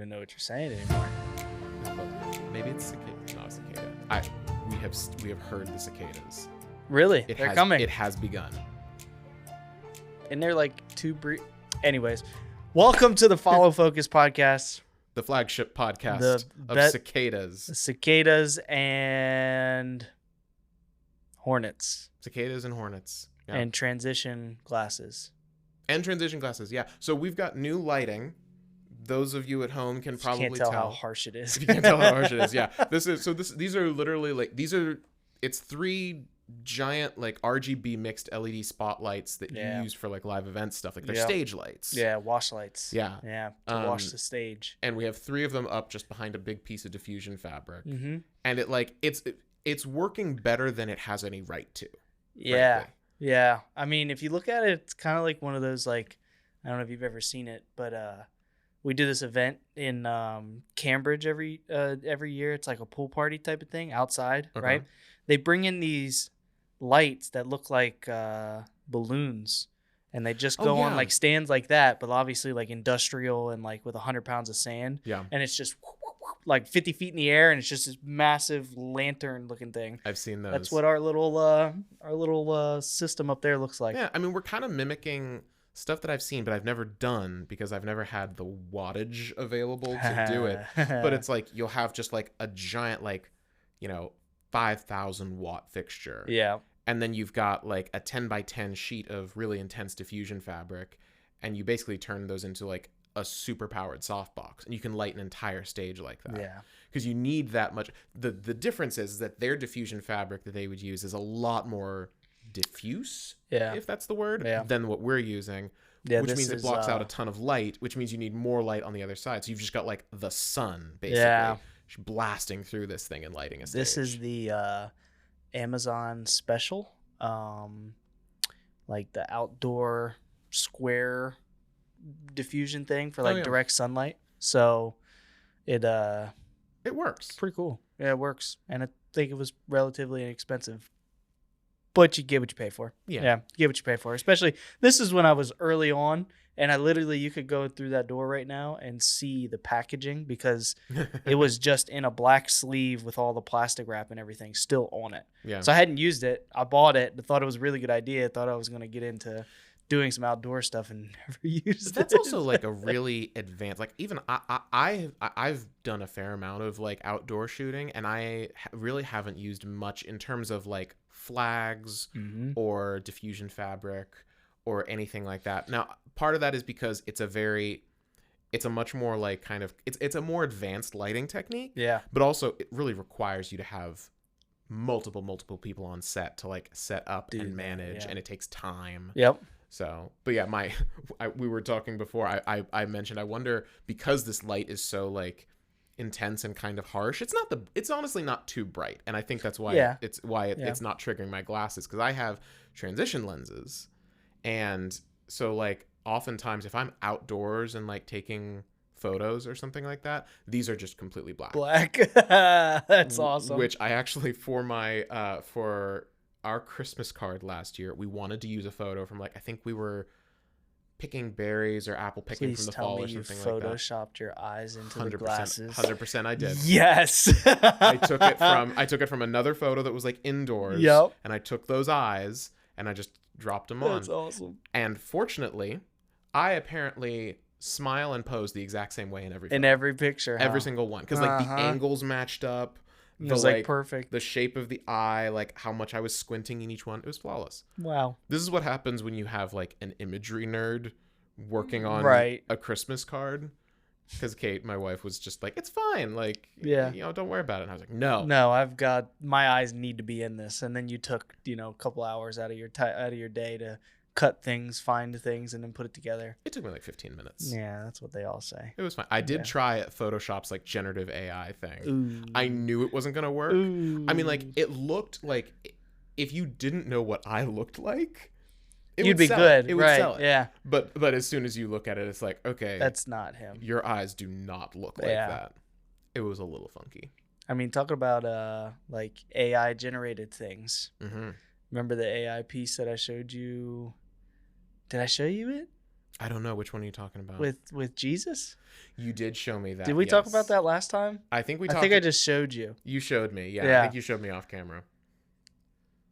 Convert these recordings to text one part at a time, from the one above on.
Don't know what you're saying anymore. Maybe it's cicada. Not a cicada. We have heard the cicadas. Really? They're coming. It has begun. And they're like two Anyways, welcome to the Follow Focus podcast. The flagship podcast of cicadas. Cicadas and hornets. Cicadas and hornets. Yeah. And transition glasses. Yeah. So we've got new lighting. Those of you at home can probably can't tell how harsh it is. You can't tell how harsh it is. Yeah. These are literally it's three giant like RGB mixed LED spotlights that you use for like live event stuff. Like they're stage lights. Yeah, wash lights. Yeah. Yeah. To wash the stage. And we have three of them up just behind a big piece of diffusion fabric. Mm-hmm. And it's working better than it has any right to. Yeah. Frankly. Yeah. I mean, if you look at it, it's kind of like one of those, like, I don't know if you've ever seen it, but we do this event in Cambridge every year. It's like a pool party type of thing outside, right? They bring in these lights that look like balloons, and they just go on like stands like that, but obviously like industrial and like with 100 pounds of sand. Yeah. And it's just like 50 feet in the air, and it's just this massive lantern looking thing. I've seen those. That's what our little system up there looks like. Yeah, I mean, we're kind of mimicking stuff that I've seen, but I've never done because I've never had the wattage available to do it. But it's like you'll have just like a giant 5,000 watt fixture. Yeah. And then you've got like a 10 by 10 sheet of really intense diffusion fabric, and you basically turn those into like a super powered softbox, and you can light an entire stage like that. Yeah. Because you need that much. The difference is that their diffusion fabric that they would use is a lot more diffuse, if that's the word, than what we're using. Yeah, which means it blocks out a ton of light, which means you need more light on the other side. So you've just got like the sun basically blasting through this thing and lighting a stage. This is the Amazon special, like the outdoor square diffusion thing for like direct sunlight. So it works. Pretty cool. Yeah, it works. And I think it was relatively inexpensive. But you get what you pay for. Yeah, you get what you pay for. Especially, this is when I was early on, and you could go through that door right now and see the packaging because it was just in a black sleeve with all the plastic wrap and everything still on it. Yeah. So I hadn't used it. I bought it. I thought it was a really good idea. I thought I was going to get into doing some outdoor stuff and never used it. That's also like a really advanced, like even I've done a fair amount of like outdoor shooting, and I really haven't used much in terms of like flags or diffusion fabric or anything like that. Now, part of that is because it's a much more like kind of, it's a more advanced lighting technique. Yeah. But also it really requires you to have multiple people on set to like set up and manage, and it takes time. Yep. So, but yeah, we were talking before, I mentioned, I wonder, because this light is so like intense and kind of harsh, it's honestly not too bright, and I think that's why it's not triggering my glasses, because I have transition lenses, and so like oftentimes if I'm outdoors and like taking photos or something like that, these are just completely black. That's awesome. Which I actually, for my for our Christmas card last year, we wanted to use a photo from like, I think we were picking berries or apple picking from the fall or something like that. Please tell me you photoshopped your eyes into the glasses. 100% I did. Yes. I took it from another photo that was like indoors. Yep. And I took those eyes and I just dropped them on. That's awesome. And fortunately, I apparently smile and pose the exact same way in every photo. In every picture. Every single one. Because like the angles matched up. It was like perfect. The shape of the eye, like how much I was squinting in each one. It was flawless. Wow. This is what happens when you have like an imagery nerd working on a Christmas card. Because Kate, my wife, was just like, it's fine. Like, don't worry about it. And I was like, no. No, my eyes need to be in this. And then you took, a couple hours out of your day to cut things, find things, and then put it together. It took me like 15 minutes. Yeah, that's what they all say. It was fine. I did try Photoshop's like generative AI thing. Ooh. I knew it wasn't going to work. Ooh. I mean, like, it looked like if you didn't know what I looked like, you'd be good. It would sell it. Yeah. But as soon as you look at it, it's like, okay, that's not him. Your eyes do not look like that. It was a little funky. I mean, talk about like AI generated things. Mm-hmm. Remember the AI piece that I showed you? Did I show you it? I don't know, which one are you talking about? With Jesus? You did show me that. Did we talk about yes. that last time? I think we I talked. think I just showed you. You showed me. Yeah, I Yeah. think you showed me off camera.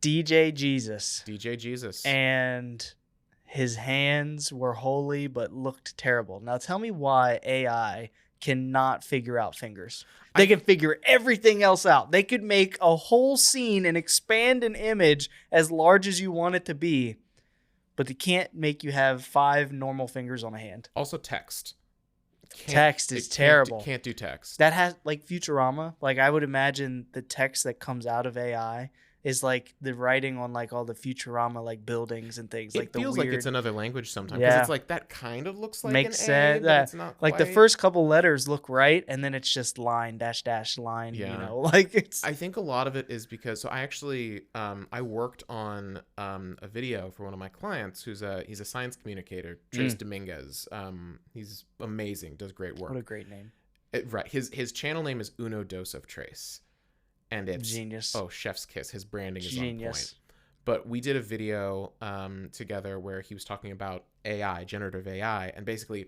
DJ Jesus. DJ Jesus. And his hands were holy but looked terrible. Now tell me why AI cannot figure out fingers. They can figure everything else out. They could make a whole scene and expand an image as large as you want it to be, but they can't make you have 5 normal fingers on a hand. Also text. Text is terrible. Can't do text. That has, like, Futurama. Like, I would imagine the text that comes out of AI is like the writing on like all the Futurama like buildings and things. It feels like it's another language sometimes because it's like that kind of looks like makes an sense. A, but it's not quite. Like the first couple letters look right, and then it's just line dash dash line. Yeah. You know, like it's. I think a lot of it is because I actually I worked on a video for one of my clients he's a science communicator, Trace Dominguez. He's amazing, does great work. What a great name. Right, his channel name is Uno Dos of Trace. And it's genius. Oh, chef's kiss. His branding is genius. on point. But we did a video together where he was talking about AI, generative AI, and basically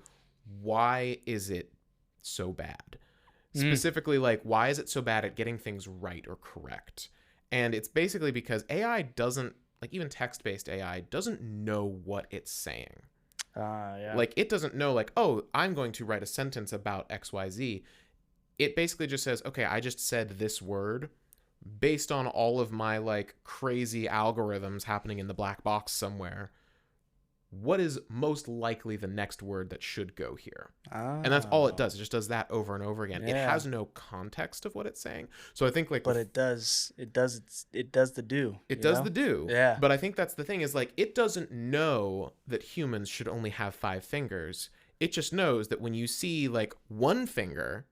why is it so bad? Specifically, like, why is it so bad at getting things right or correct? And it's basically because AI doesn't, like, even text-based AI doesn't know what it's saying. Yeah. Like, it doesn't know, like, oh, I'm going to write a sentence about XYZ. It basically just says, okay, I just said this word based on all of my like crazy algorithms happening in the black box somewhere. What is most likely the next word that should go here? And that's all it does. It just does that over and over again. Yeah. It has no context of what it's saying. So I think like, but it does the do. It does the do. Yeah. But I think that's the thing is like, it doesn't know that humans should only have 5 fingers. It just knows that when you see like one finger,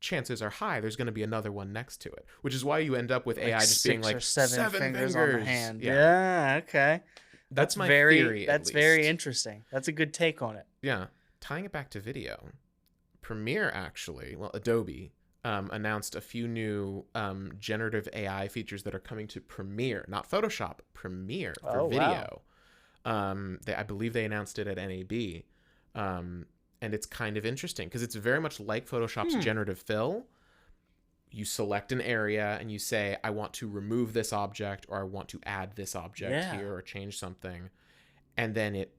chances are high there's going to be another one next to it, which is why you end up with like AI just being like 7 fingers on the hand. Yeah, Okay. That's my theory. That's very interesting. That's a good take on it. Yeah. Tying it back to video, Premiere actually, well, Adobe announced a few new generative AI features that are coming to Premiere, not Photoshop, Premiere for video. Wow. I believe they announced it at NAB. And it's kind of interesting because it's very much like Photoshop's generative fill. You select an area and you say, I want to remove this object or I want to add this object here or change something. And then it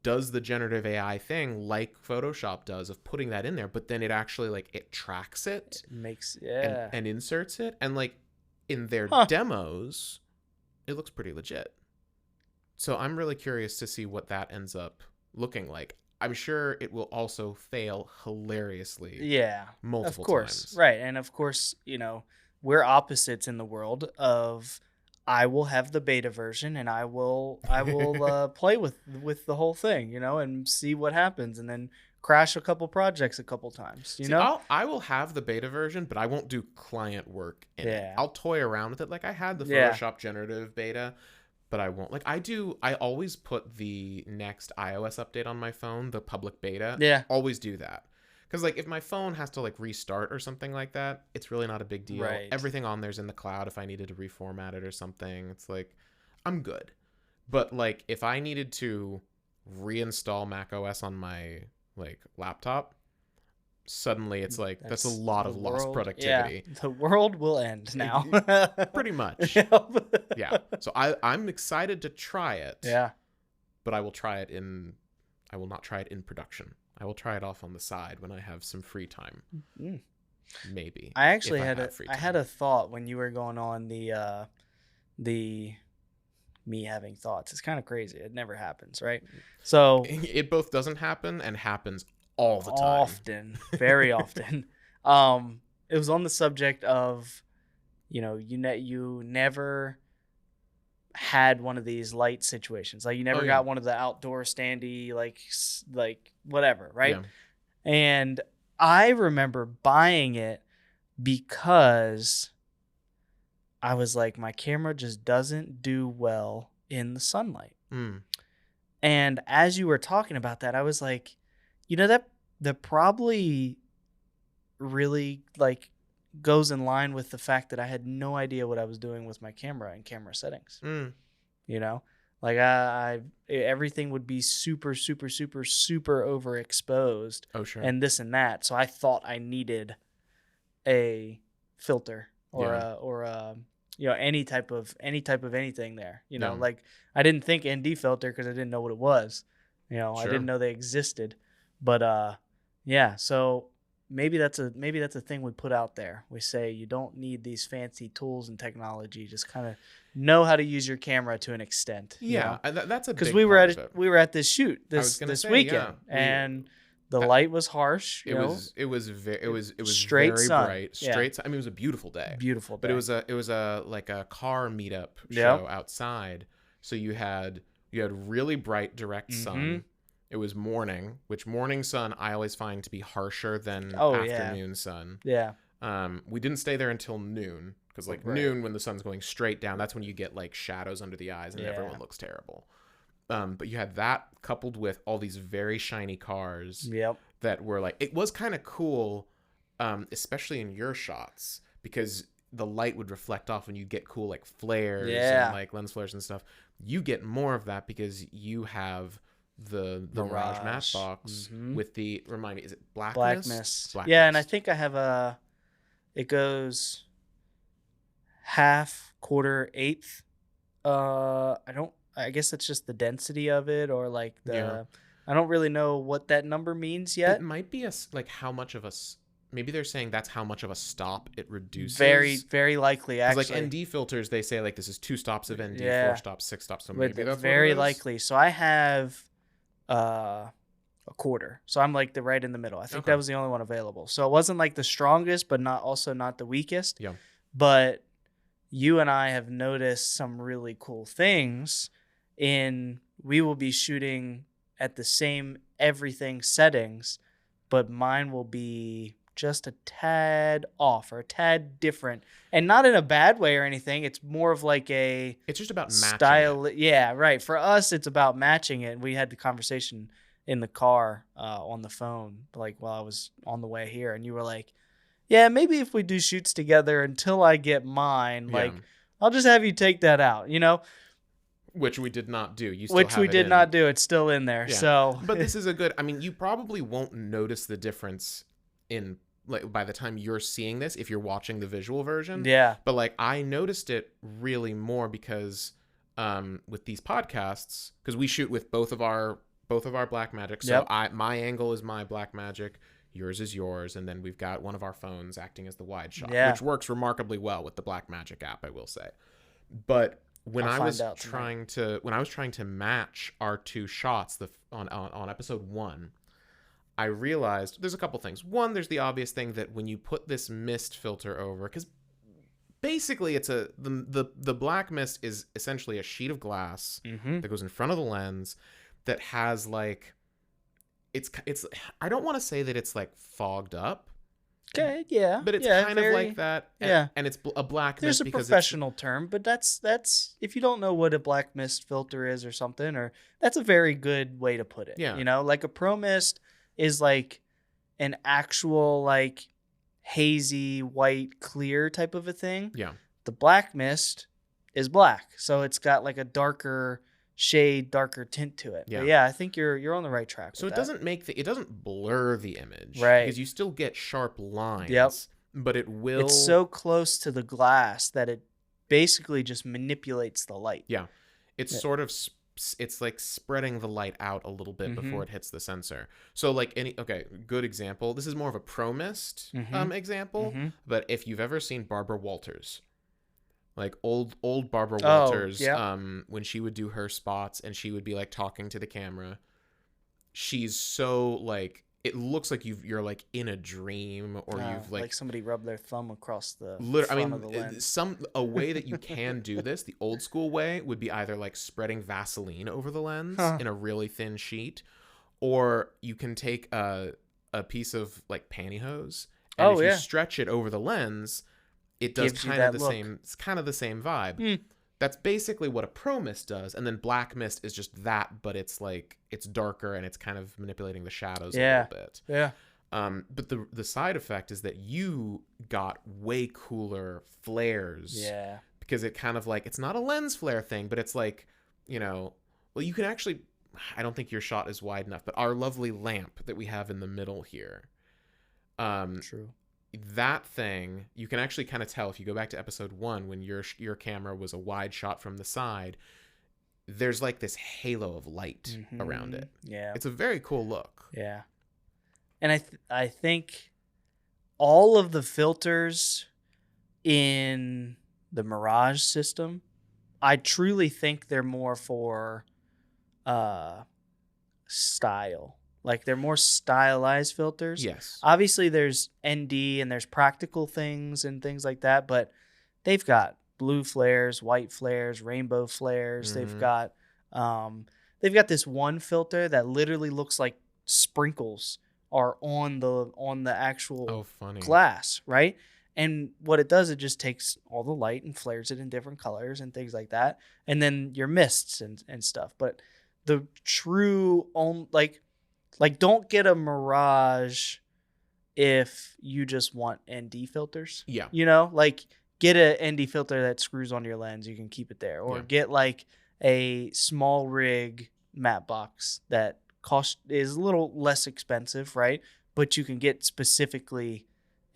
does the generative AI thing like Photoshop does of putting that in there. But then it actually like it tracks it, and inserts it. And like in their demos, it looks pretty legit. So I'm really curious to see what that ends up looking like. I'm sure it will also fail hilariously. Yeah. Multiple of course. times. Right. And of course, you know, we're opposites in the world of I will have the beta version and I will play with the whole thing, you know, and see what happens and then crash a couple projects a couple times, you know? I will have the beta version, but I won't do client work in it. I'll toy around with it. Like I had the Photoshop generative beta. But I won't. Like I always put the next iOS update on my phone, the public beta. Yeah. Always do that. Because like if my phone has to like restart or something like that, it's really not a big deal. Right. Everything on there's in the cloud. If I needed to reformat it or something, it's like I'm good. But like if I needed to reinstall macOS on my like laptop, suddenly it's like that's a lot of lost productivity. Yeah, the world will end now. Pretty much. Yeah. So I'm excited to try it. Yeah. But I will not try it in production. I will try it off on the side when I have some free time. Maybe. I actually had a thought when you were going on the me having thoughts. It's kind of crazy. It never happens, right? So it both doesn't happen and happens all the time. Often, very often. It was on the subject of, you know, you never had one of these light situations. Like you never got one of the outdoor standy, like whatever, right? Yeah. And I remember buying it because I was like, my camera just doesn't do well in the sunlight. And as you were talking about that, I was like, you know, that probably really like goes in line with the fact that I had no idea what I was doing with my camera and camera settings. You know, Like I everything would be super overexposed. Oh, sure. And this and that. So I thought I needed a filter or a any type of anything there. Like I didn't think ND filter because I didn't know what it was. I didn't know they existed. But yeah, so maybe that's a thing we put out there. We say you don't need these fancy tools and technology. Just kind of know how to use your camera to an extent. Yeah, that's a big because we were at this shoot this weekend, yeah. and the light was harsh. It was straight very sun. bright. Straight. I mean, it was a beautiful day. Beautiful day. But it was a like a car meetup show outside. So you had really bright direct sun. It was morning, which morning sun I always find to be harsher than afternoon sun. Yeah. We didn't stay there until noon because noon when the sun's going straight down, that's when you get like shadows under the eyes and everyone looks terrible. But you had that coupled with all these very shiny cars that were like, it was kind of cool, especially in your shots, because the light would reflect off and you get cool like flares and like lens flares and stuff. You get more of that because you have the Mirage Matchbox with the, remind me, is it Black Mist? Yeah, and I think I have it goes half, quarter, eighth. I guess it's just the density of it, or like I don't really know what that number means yet. It might be like how much of a, maybe they're saying that's how much of a stop it reduces. Very, very likely, actually. Like ND filters, they say like this is 2 stops of ND, 4 stops, 6 stops. So maybe that's very likely. So I have a quarter. So I'm like right in the middle. I think that was the only one available. So it wasn't like the strongest, but also not the weakest. Yeah. But you and I have noticed some really cool things we will be shooting at the same everything settings, but mine will be just a tad off or a tad different, and not in a bad way or anything. It's more of like it's just about style. matching it. Yeah, right. For us, it's about matching it. We had the conversation in the car on the phone, like while I was on the way here, and you were like, yeah, maybe if we do shoots together until I get mine, like I'll just have you take that out, Which we did not do. Not do. It's still in there. Yeah. So, but this is I mean, you probably won't notice the difference in like by the time you're seeing this if you're watching the visual version. Yeah. But like I noticed it really more because with these podcasts, because we shoot with both of our Blackmagic. So my angle is my Blackmagic, yours is yours, and then we've got one of our phones acting as the wide shot, which works remarkably well with the Blackmagic app, I will say. But when I was trying to match our 2 shots on episode 1, I realized there's a couple things. One, there's the obvious thing that when you put this mist filter over, because basically it's the black mist is essentially a sheet of glass that goes in front of the lens that has like it's I don't want to say that it's like fogged up. Okay, yeah. But it's kind of like that. And it's a black mist. There's a professional term, but that's if you don't know what a black mist filter is or something, or that's a very good way to put it. Yeah. Like a pro mist is like an actual like hazy white clear type of a thing. Yeah. The black mist is black, so it's got like a darker tint to it. But I think you're on the right track. So it doesn't it doesn't blur the image, right? Because you still get sharp lines. Yep. But it will. It's so close to the glass that it basically just manipulates the light. Yeah, it's sort of it's like spreading the light out a little bit before it hits the sensor. So like good example. This is more of a pro mist example, but if you've ever seen Barbara Walters. Like old Barbara Walters, when she would do her spots and she would be like talking to the camera, she's so like it looks like you're like in a dream or you've like somebody rubbed their thumb across the front of the lens. A way that you can do this, the old school way would be either like spreading Vaseline over the lens in a really thin sheet, or you can take a piece of like pantyhose and if you stretch it over the lens. It does kind of the same. It's kind of the same vibe. That's basically what a pro mist does, and then black mist is just that, but it's like it's darker and it's kind of manipulating the shadows a little bit. Yeah. But the side effect is that you got way cooler flares. Yeah. Because it kind of like it's not a lens flare thing, but it's like well, you can actually, I don't think your shot is wide enough, but our lovely lamp that we have in the middle here, True. that thing, you can actually kind of tell if you go back to episode 1 when your camera was a wide shot from the side. There's like this halo of light around it. Yeah. It's a very cool look. Yeah. And I think all of the filters in the Mirage system, I truly think they're more for style. Like they're more stylized filters. Yes. Obviously there's ND and there's practical things and things like that, but they've got blue flares, white flares, rainbow flares. They've got this one filter that literally looks like sprinkles are on the actual glass, right? And what it does, it just takes all the light and flares it in different colors and things like that. And then your mists and stuff. But the true like don't get a Mirage if you just want ND filters. Yeah. Like get a ND filter that screws on your lens. You can keep it there. Or get like a small rig matte box that is a little less expensive, right? But you can get specifically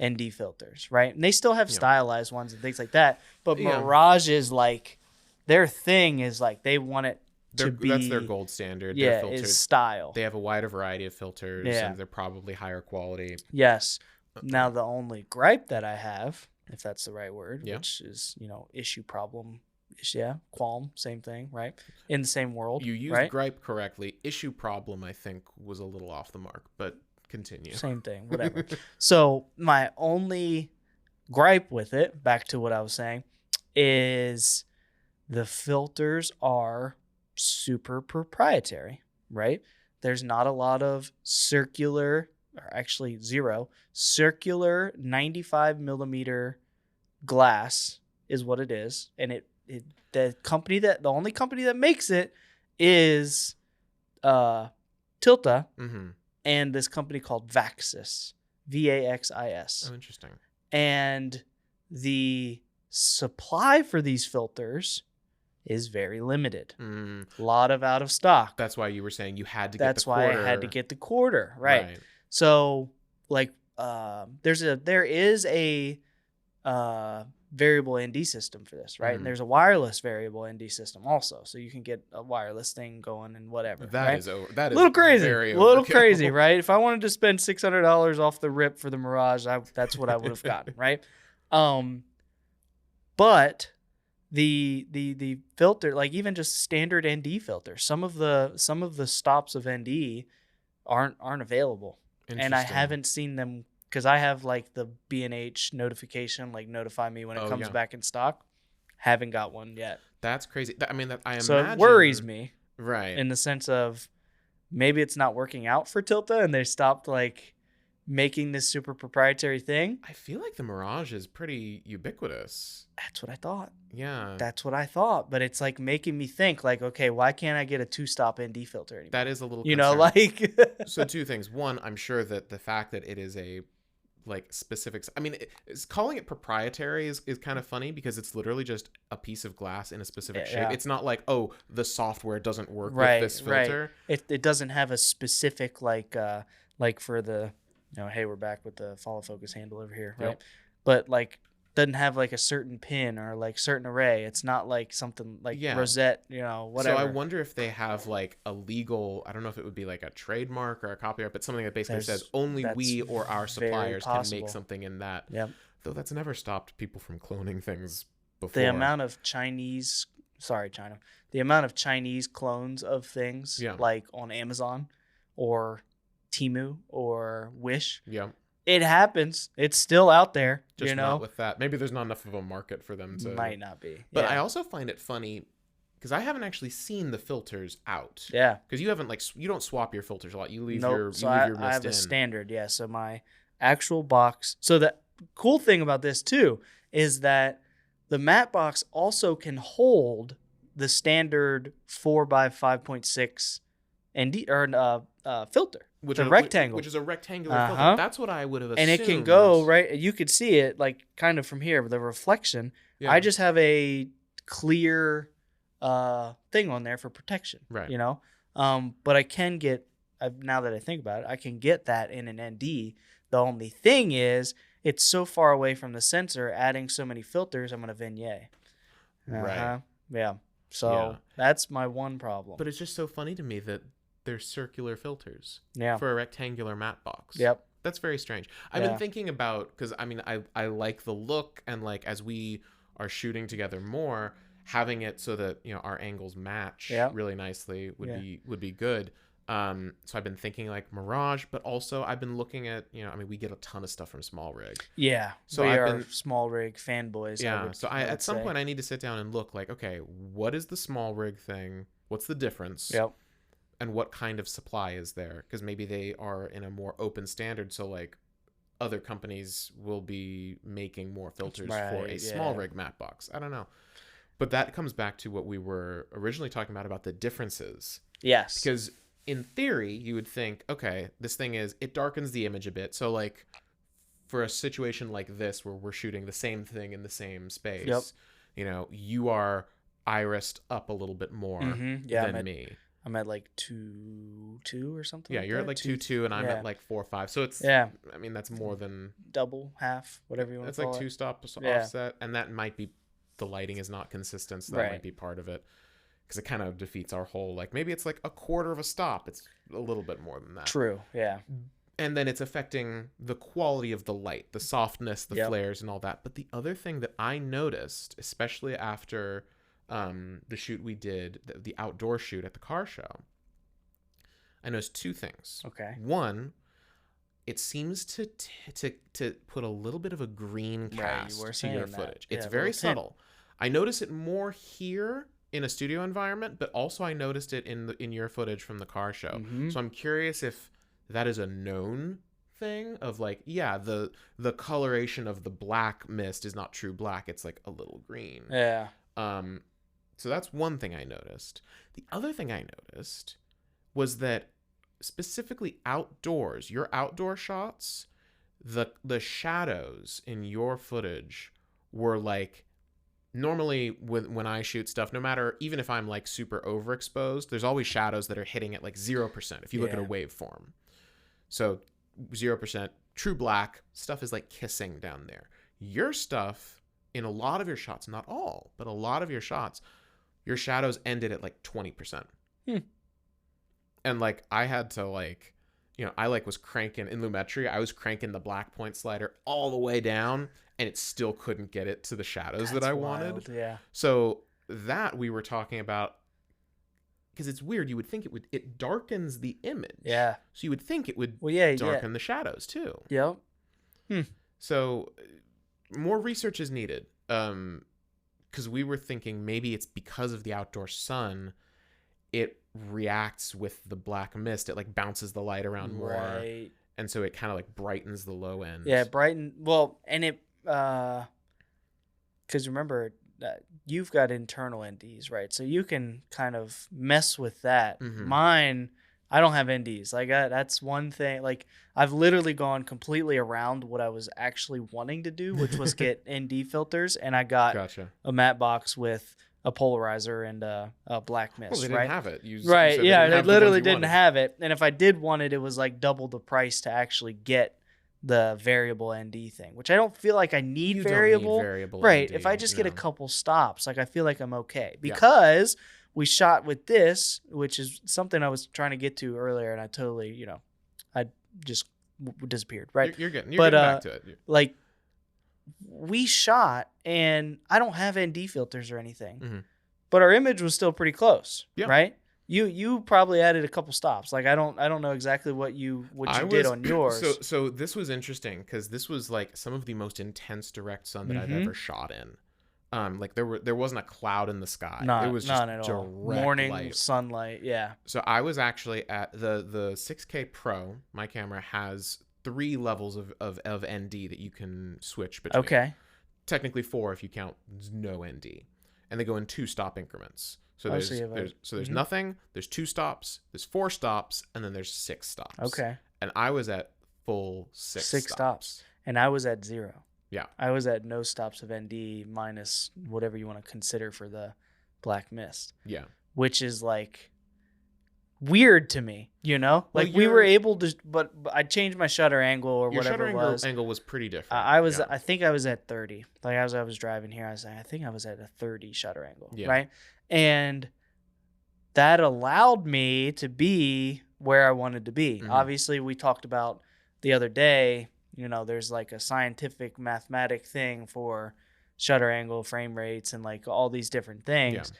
ND filters, right? And they still have stylized ones and things like that. But Mirage is like, their thing is like they want it to be. That's their gold standard. Yeah, their filters, is style. They have a wider variety of filters and they're probably higher quality. Yes. Now the only gripe that I have, if that's the right word, which is, issue problem. Yeah, qualm, same thing, right? In the same world. You used gripe correctly. Issue problem, I think, was a little off the mark, but continue. Same thing, whatever. So my only gripe with it, back to what I was saying, is the filters are super proprietary, right? There's not a lot of circular, or actually zero, circular 95 millimeter glass is what it is. And the only company that makes it is Tilta and this company called Vaxis, Vaxis. Oh, interesting. And the supply for these filters is very limited. A lot of out of stock. That's why you were saying you had to get the quarter. That's why I had to get the quarter, right? So like there is a variable ND system for this, right? And there's a wireless variable ND system also, so you can get a wireless thing going and whatever. That is a little crazy, crazy, right? If I wanted to spend $600 off the rip for the Mirage, that's what I would have gotten, right? But the filter, like even just standard ND filters, some of the stops of ND aren't available, and I haven't seen them. Because I have like the B&H notification, like notify me when it comes back in stock. Haven't got one yet. That's crazy. I mean, so it worries me, right? In the sense of maybe it's not working out for Tilta, and they stopped like making this super proprietary thing. I feel like the Mirage is pretty ubiquitous. That's what I thought. Yeah, that's what I thought. But it's like making me think, like, okay, why can't I get a 2-stop ND filter anymore? That is a little, like. So 2 things. One, I'm sure that the fact that it is a like specifics. I mean, calling it proprietary is kind of funny because it's literally just a piece of glass in a specific shape. It's not like, oh, the software doesn't work with this filter. Right. It doesn't have a specific like for the, hey, we're back with the follow focus handle over here, right? But like doesn't have like a certain pin or like certain array. It's not like something like rosette, whatever. So I wonder if they have like a legal, I don't know if it would be like a trademark or a copyright, but something that basically says only we or our suppliers can make something in that. Yep. Though that's never stopped people from cloning things before. The amount of Chinese clones of things like on Amazon or Temu or Wish. Yeah. It happens. It's still out there. Just not with that. Maybe there's not enough of a market for them to. Might not be. But I also find it funny because I haven't actually seen the filters out. Yeah. Because you haven't you don't swap your filters a lot. You leave your mist I have a standard. Yeah. So my actual box. So the cool thing about this too is that the matte box also can hold the standard 4x5.6 ND or filter. Which is a rectangular filter. That's what I would have assumed. And it can go, right? You could see it like kind of from here, the reflection. Yeah. I just have a clear thing on there for protection. Right. You know, but I can get. Now that I think about it, I can get that in an ND. The only thing is, it's so far away from the sensor. Adding so many filters, I'm gonna vignette. Right. Yeah. So that's my one problem. But it's just so funny to me that they're circular filters Yeah. for a rectangular matte box. Yep. That's very strange. I've been thinking about, because I mean, I like the look, and like as we are shooting together more, having it so that, you know, our angles match really nicely would be good. So I've been thinking like Mirage, but also I've been looking at, you know, I mean, we get a ton of stuff from Small Rig. Yeah. So we I've are been Small Rig fanboys. Yeah. So I at some point I need to sit down and look like, okay, what is the Small Rig thing? What's the difference? Yep. And what kind of supply is there? Because maybe they are in a more open standard, so like other companies will be making more filters for a Small Rig matte box. I don't know. But that comes back to what we were originally talking about the differences. Yes. Because in theory, you would think, okay, this thing it darkens the image a bit. So like for a situation like this where we're shooting the same thing in the same space, you know, you are irised up a little bit more than me. I'm at like 2.2 or something. Yeah, you're at like 2.2 and I'm at like 4.5. So it's I mean, that's more than double, half, whatever you want to call it. It's like 2 stops offset, and that might be the lighting is not consistent, so that might be part of it. Because it kind of defeats our whole, like, maybe it's like a quarter of a stop. It's a little bit more than that. True, yeah. And then it's affecting the quality of the light, the softness, the flares, and all that. But the other thing that I noticed, especially after the shoot we did, the outdoor shoot at the car show, I noticed two things. Okay. One, it seems to put a little bit of a green cast to your footage. It's very subtle. I notice it more here in a studio environment, but also I noticed it in your footage from the car show. So I'm curious if that is a known thing of like, the coloration of the black mist is not true black, it's like a little green. Yeah. So that's one thing I noticed. The other thing I noticed was that specifically outdoors, your outdoor shots, the shadows in your footage were like, normally when I shoot stuff, no matter, even if I'm like super overexposed, there's always shadows that are hitting at like 0% if you look at a waveform. So 0%, true black, stuff is like kissing down there. Your stuff, in a lot of your shots, not all, but a lot of your shots, your shadows ended at like 20%. And like I had to like, you know, I like was cranking in Lumetri, I was cranking the black point slider all the way down, and it still couldn't get it to the shadows that I wanted. Yeah. So that we were talking about, because it's weird, you would think it darkens the image. Yeah. So you would think it would darken the shadows too. Yep. So more research is needed. Because we were thinking maybe it's because of the outdoor sun, it reacts with the black mist. It like bounces the light around more. Right. And so it kind of like brightens the low end. Yeah, and it, because remember, you've got internal NDs, right? So you can kind of mess with that. Mine, I don't have NDs. Like that's one thing. Like I've literally gone completely around what I was actually wanting to do, which was get ND filters, and I got a matte box with a polarizer and a black mist. Well, they didn't have it. They literally didn't have it. And if I did want it, it was like double the price to actually get the variable ND thing, which I don't feel like I need variable. Right. ND, if I just get a couple stops, like I feel like I'm okay. Because we shot with this, which is something I was trying to get to earlier, and I totally, I just disappeared. Right. You're getting back to it. Like, we shot, and I don't have ND filters or anything, but our image was still pretty close, right? You probably added a couple stops. Like I don't know exactly what you did on yours. So this was interesting because this was like some of the most intense direct sun that I've ever shot in. Like there wasn't a cloud in the sky. It was just at direct all. Morning light. Sunlight. Yeah. So I was actually at the 6K Pro. My camera has 3 levels of ND that you can switch between. Okay. Technically 4 if you count no ND, and they go in 2 stop increments. So there's nothing. There's 2 stops. There's 4 stops, and then there's 6 stops. Okay. And I was at full 6 stops. And I was at 0. Yeah. I was at no stops of ND minus whatever you want to consider for the black mist. Yeah. Which is like weird to me, like Well, we were able to, but I changed my shutter angle or your whatever shutter it was. Angle was pretty different. I think I was at 30. Like as I was driving here, I think I was at a 30 shutter angle, right? And that allowed me to be where I wanted to be. Mm-hmm. Obviously, we talked about the other day, there's like a scientific mathematic thing for shutter angle, frame rates, and like all these different things.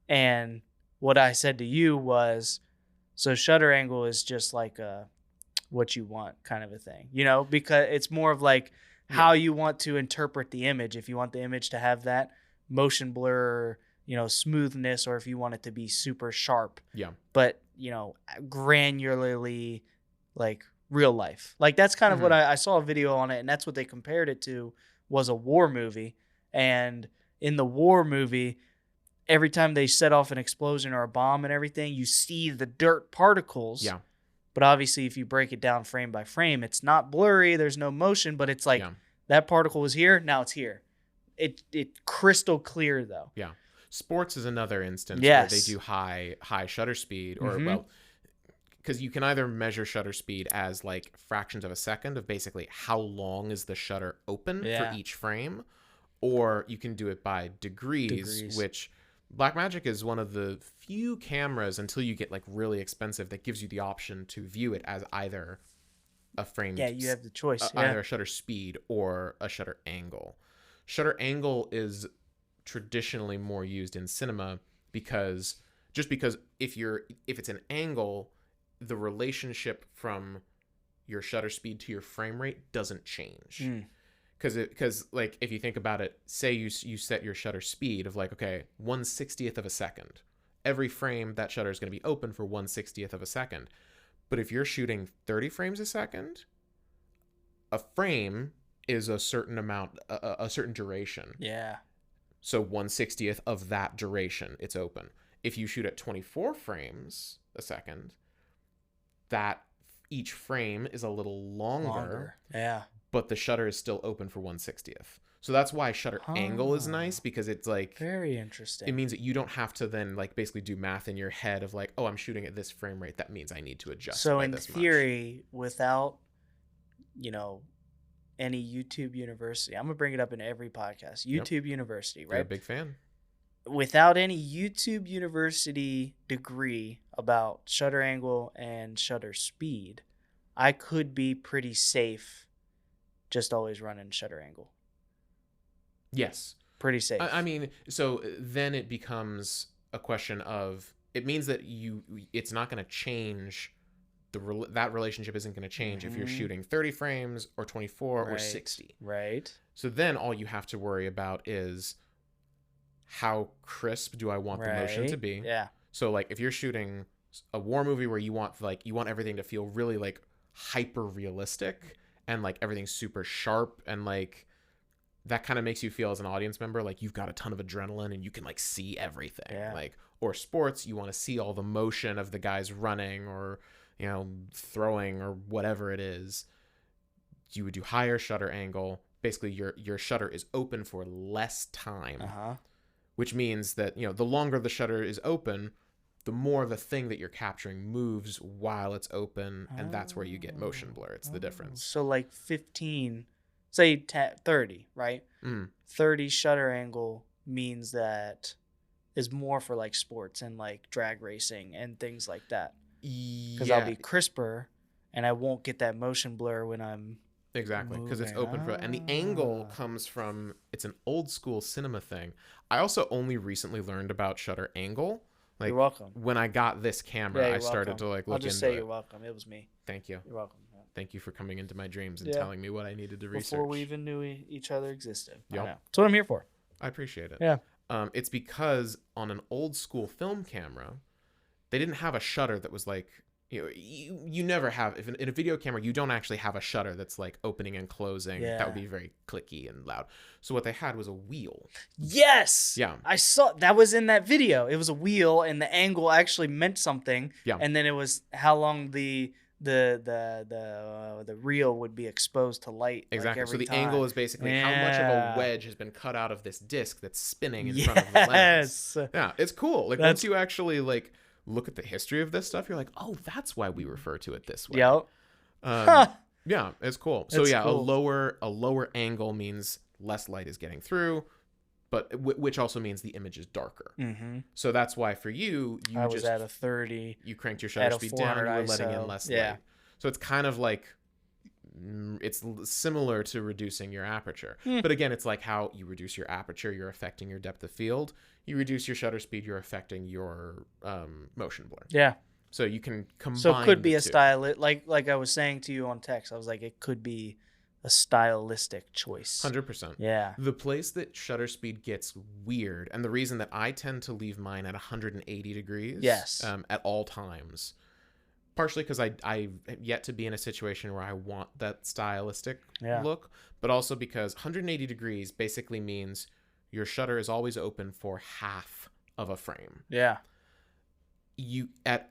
Yeah. And what I said to you was, so shutter angle is just like what you want kind of a thing, because it's more of like how you want to interpret the image. If you want the image to have that motion blur, smoothness, or if you want it to be super sharp, but granularly like real life. Like that's kind of what I saw a video on it, and that's what they compared it to, was a war movie. And in the war movie, every time they set off an explosion or a bomb and everything, you see the dirt particles. Yeah. But obviously, if you break it down frame by frame, it's not blurry. There's no motion, but it's like that particle was here. Now it's here. It crystal clear though. Yeah. Sports is another instance where they do high shutter speed, or because you can either measure shutter speed as like fractions of a second of basically how long is the shutter open for each frame, or you can do it by degrees. Which Blackmagic is one of the few cameras, until you get like really expensive, that gives you the option to view it as either a frame. Yeah, you have the choice. Either a shutter speed or a shutter angle. Shutter angle is traditionally more used in cinema because if it's an angle, the relationship from your shutter speed to your frame rate doesn't change. Because like if you think about it, say you set your shutter speed of like, okay, 1/60th of a second. Every frame that shutter is going to be open for 1/60th of a second. But if you're shooting 30 frames a second, a frame is a certain amount, a certain duration. Yeah. So 1/60th of that duration, it's open. If you shoot at 24 frames a second, that each frame is a little longer. Yeah. But the shutter is still open for 1/60th. So that's why shutter angle is nice, because it's like very interesting. It means that you don't have to then like basically do math in your head of like, oh, I'm shooting at this frame rate. That means I need to adjust. So in theory, without any YouTube University, I'm gonna bring it up in every podcast. YouTube University, right? You're a big fan. Without any YouTube University degree about shutter angle and shutter speed, I could be pretty safe just always running shutter angle. Yes. Pretty safe. I mean, so then it becomes a question of, it means that it's not going to change, that relationship isn't going to change if you're shooting 30 frames or 24 or 60. Right. So then all you have to worry about is how crisp do I want the motion to be? Yeah. So like if you're shooting a war movie where you want everything to feel really like hyper realistic and like everything's super sharp, and like that kind of makes you feel as an audience member like you've got a ton of adrenaline and you can like see everything. Like, or sports, you want to see all the motion of the guys running or throwing or whatever it is. You would do higher shutter angle. Basically your shutter is open for less time. Which means that the longer the shutter is open, the more the thing that you're capturing moves while it's open, and that's where you get motion blur. It's the difference. So like 15, say 30, right? 30 shutter angle means that is more for like sports and like drag racing and things like that. Because I'll be crisper and I won't get that motion blur when I'm exactly, because it's open for, and the angle comes from, it's an old school cinema thing. I also only recently learned about shutter angle. Like, you're welcome. When I got this camera, I started to like look into it. I'll just say you're welcome. It was me. Thank you. You're welcome. Yeah. Thank you for coming into my dreams and telling me what I needed to research. Before we even knew each other existed. Yeah. That's what I'm here for. I appreciate it. Yeah. It's because on an old school film camera, they didn't have a shutter that was like, you never have, if in a video camera, you don't actually have a shutter that's like opening and closing. Yeah. That would be very clicky and loud. So what they had was a wheel. Yes. Yeah. I saw, that was in that video. It was a wheel and the angle actually meant something. Yeah. And then it was how long the the reel would be exposed to light. Exactly. Like, so every the time. angle is basically how much of a wedge has been cut out of this disc that's spinning in front of the lens. Yes. Yeah, it's cool. Like, That's- once you actually like look at the history of this stuff, you're like, oh, that's why we refer to it this way. Yep. Yeah, it's cool. So That's yeah, cool. a lower angle means less light is getting through, but which also means the image is darker. Mm-hmm. So that's why for you I was at a 30. you cranked your shutter speed down, and you were letting in less light. So it's kind of like it's similar to reducing your aperture. But again, it's like how you reduce your aperture, you're affecting your depth of field. You reduce your shutter speed, you're affecting your motion blur. Yeah. So you can combine. So it could be the a two. style, like I was saying to you on text. I was like, it could be a stylistic choice. 100%. Yeah. The place that shutter speed gets weird, and the reason that I tend to leave mine at 180 degrees Yes. At all times, partially because I've yet to be in a situation where I want that stylistic look, but also because 180 degrees basically means your shutter is always open for half of a frame. Yeah. You at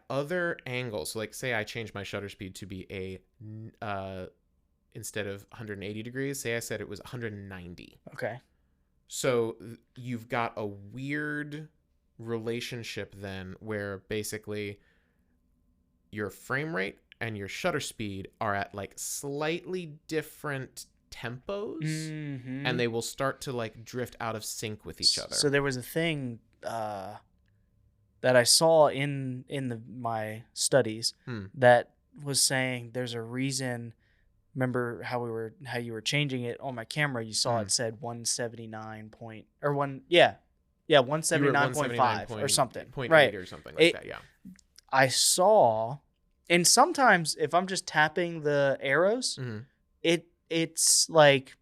other angles, so like say I change my shutter speed to be a instead of 180 degrees, say I said it was 190. Okay. So you've got a weird relationship then where basically your frame rate and your shutter speed are at like slightly different tempos, and they will start to like drift out of sync with each other. So there was a thing that I saw in my studies that was saying there's a reason. Remember how you were changing it on my camera? You saw it said 179 or 179.5 or something, 0.8 right? or something like that. Yeah. I saw, and sometimes if I'm just tapping the arrows, it's like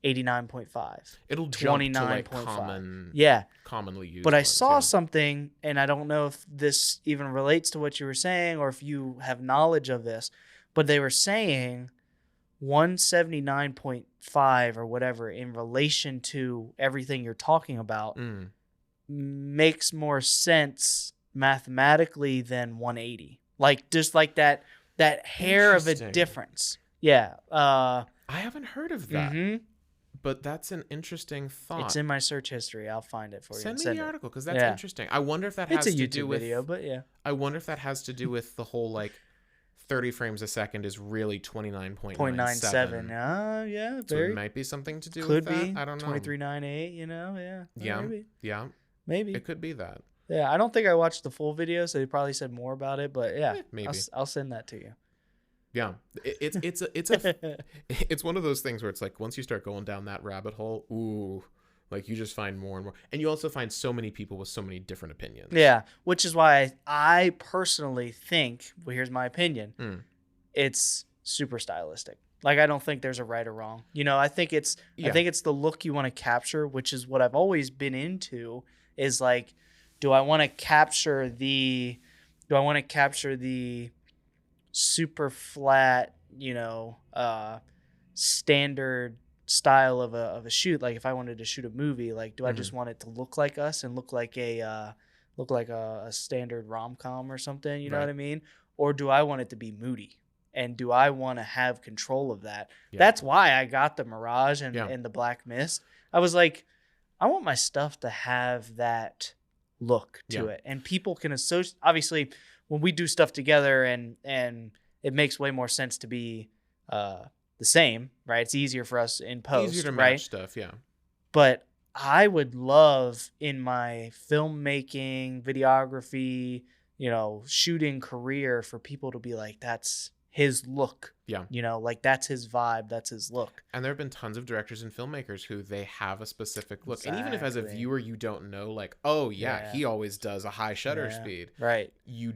89.5. It'll jump to like 29.5. Commonly used. But I saw something, and I don't know if this even relates to what you were saying or if you have knowledge of this, but they were saying 179.5 or whatever in relation to everything you're talking about makes more sense mathematically than 180. Like just like that hair of a difference. Yeah. I haven't heard of that. But that's an interesting thought. It's in my search history. I'll find it for you. Send me the article because that's interesting. I wonder if that has to do with video, but yeah. I wonder if that has to do with the whole like 30 frames a second is really 29.97. Yeah, so it might be something to do with that. Could be. I don't know. 2398, yeah. Maybe. It could be that. Yeah, I don't think I watched the full video, so they probably said more about it, but yeah. Maybe. I'll send that to you. Yeah. It's one of those things where it's like once you start going down that rabbit hole, ooh, like you just find more and more. And you also find so many people with so many different opinions. Yeah, which is why I personally think, well, here's my opinion, it's super stylistic. Like, I don't think there's a right or wrong. I think it's the look you want to capture, which is what I've always been into, is like, do I want to capture the super flat, standard style of a shoot? Like if I wanted to shoot a movie, like do I just want it to look like us and look like a standard rom-com or something, you know what I mean? Or do I want it to be moody? And do I want to have control of that? That's why I got the Mirage and the Black Mist. I was like, I want my stuff to have that look to it. And people can associate, obviously when we do stuff together and it makes way more sense to be the same, right? It's easier for us in post, easier to right? match stuff, yeah. But I would love in my filmmaking, videography, shooting career for people to be like, that's his look. Yeah. Like that's his vibe, that's his look. And there have been tons of directors and filmmakers who they have a specific look. Exactly. And even if as a viewer you don't know, like, oh yeah, he always does a high shutter speed. Right. You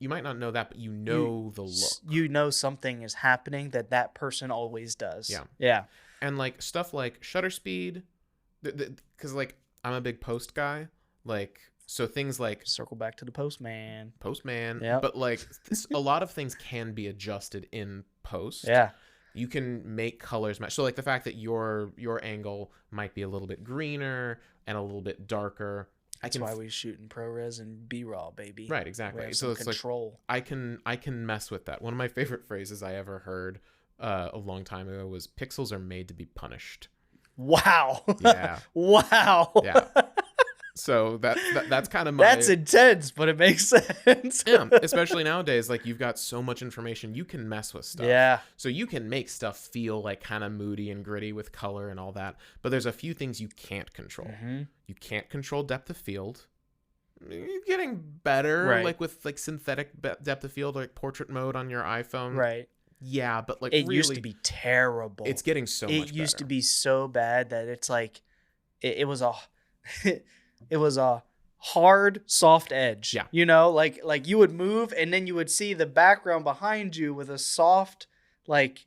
might not know that, but you know the look. You know something is happening that person always does. Yeah. Yeah. And like stuff like shutter speed, because like I'm a big post guy, like so things like circle back to the postman, but like a lot of things can be adjusted in post. Yeah, you can make colors match. So like the fact that your angle might be a little bit greener and a little bit darker, That's why we shoot in ProRes and B-raw, baby. Right, exactly. So it's control. Like I can mess with that. One of my favorite phrases I ever heard a long time ago was "pixels are made to be punished." Wow. Yeah. Wow. Yeah. So that's kind of my... That's intense, but it makes sense. Yeah, especially nowadays, like you've got so much information, you can mess with stuff. Yeah. So you can make stuff feel like kind of moody and gritty with color and all that. But there's a few things you can't control. Mm-hmm. You can't control depth of field. You're getting better, right. like with like synthetic depth of field, like portrait mode on your iPhone. Right. Yeah, but like it really, used to be terrible. It's getting so much better. It used to be so bad that it's like it was a it was a hard, soft edge. Yeah. You know, like you would move and then you would see the background behind you with a soft, like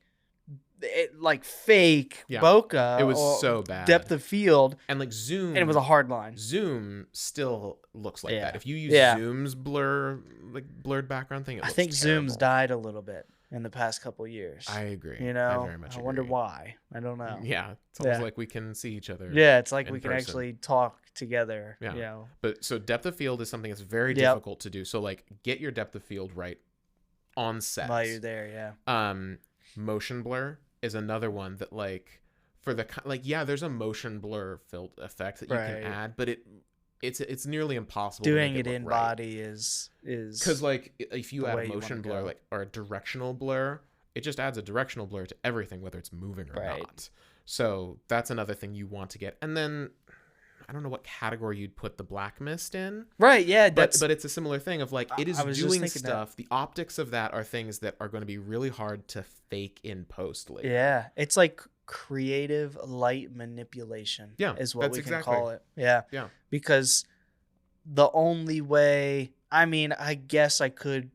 fake bokeh. It was so bad. Depth of field. And like zoom. And it was a hard line. Zoom still looks like that. If you use Zoom's blurred background thing, it looks I think terrible. Zoom's died a little bit in the past couple years. I agree. You know, I very much agree. wonder why. I don't know. Yeah, it's almost like we can see each other. Yeah, it's like we can person. actually talk together. Yeah. You know? But so depth of field is something that's very difficult to do. So like get your depth of field right on set. While you're there, yeah. Motion blur is another one that like for the there's a motion blur effect that you can add, but it's nearly impossible doing to it in body is because like if you add a motion blur like or a directional blur, it just adds a directional blur to everything, whether it's moving or not. So that's another thing you want to get. And then I don't know what category you'd put the black mist in. Right, yeah. But it's a similar thing of like it is doing stuff. The optics of that are things that are going to be really hard to fake in post later. Yeah. It's like creative light manipulation. Yeah, is what we can call it. Yeah. Yeah. Because the only way, I mean, I guess I could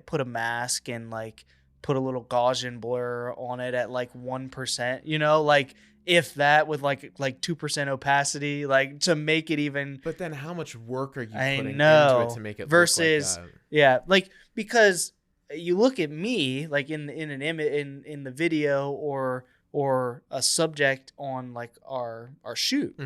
put a mask and like put a little Gaussian blur on it at like 1%, you know, like if that with like 2% opacity, like to make it even. But then how much work are you putting into it to make it versus look like that? Yeah, like because you look at me like in an image in the video or a subject on like our shoot,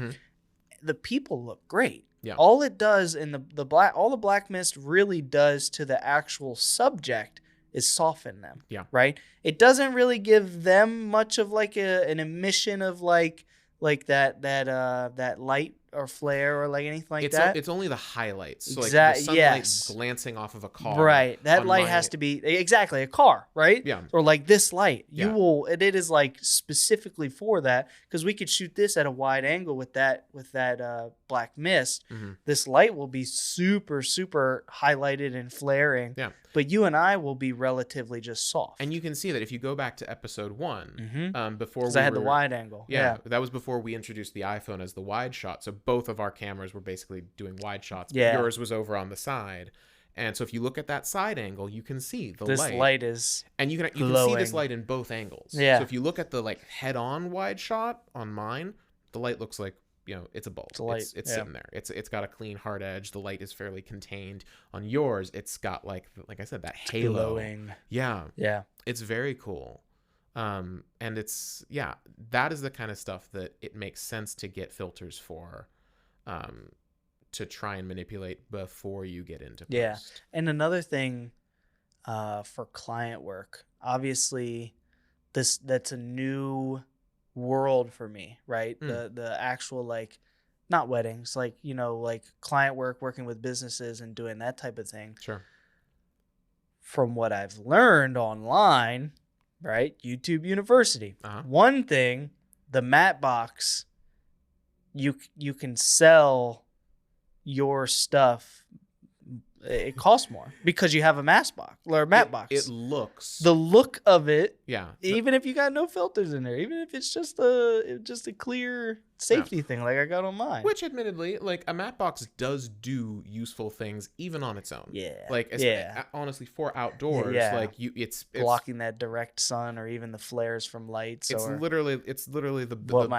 the people look great. Yeah. All it does in the black mist really does to the actual subject is soften them. Yeah. Right? It doesn't really give them much of like an emission of like that light or flare or like anything like that. It's only the highlights. So Exactly. Like the sunlight glancing off of a car. Right. That light has to be exactly a car, right? Yeah. Or like this light. Yeah. It is like specifically for that because we could shoot this at a wide angle with that black mist. Mm-hmm. This light will be super, super highlighted and flaring. Yeah. But you and I will be relatively just soft. And you can see that if you go back to episode 1, before I had the wide angle. Yeah, that was before we introduced the iPhone as the wide shot. So both of our cameras were basically doing wide shots. But yours was over on the side. And so if you look at that side angle, you can see the light. This light is and you can see this light in both angles. Yeah. So if you look at the like head-on wide shot on mine, the light looks like, you know, it's a bulb. It's sitting there. It's got a clean hard edge. The light is fairly contained. On yours, it's got like I said, that halo. Glowing. Yeah. Yeah. It's very cool. And it's that is the kind of stuff that it makes sense to get filters for, to try and manipulate before you get into post. Yeah. And another thing, for client work, obviously that's a new world for me, right? The actual like not weddings, like, you know, like client work, working with businesses and doing that type of thing. Sure. From what I've learned online, right? YouTube University. One thing, the matte box, you can sell your stuff. It costs more because you have a matte box. It looks the look of it. Yeah. Even if you got no filters in there, even if it's just a clear safety thing like I got on mine. Which admittedly, like a matte box does do useful things even on its own. Yeah. Like honestly for outdoors, like it's blocking that direct sun or even the flares from lights. It's literally the bill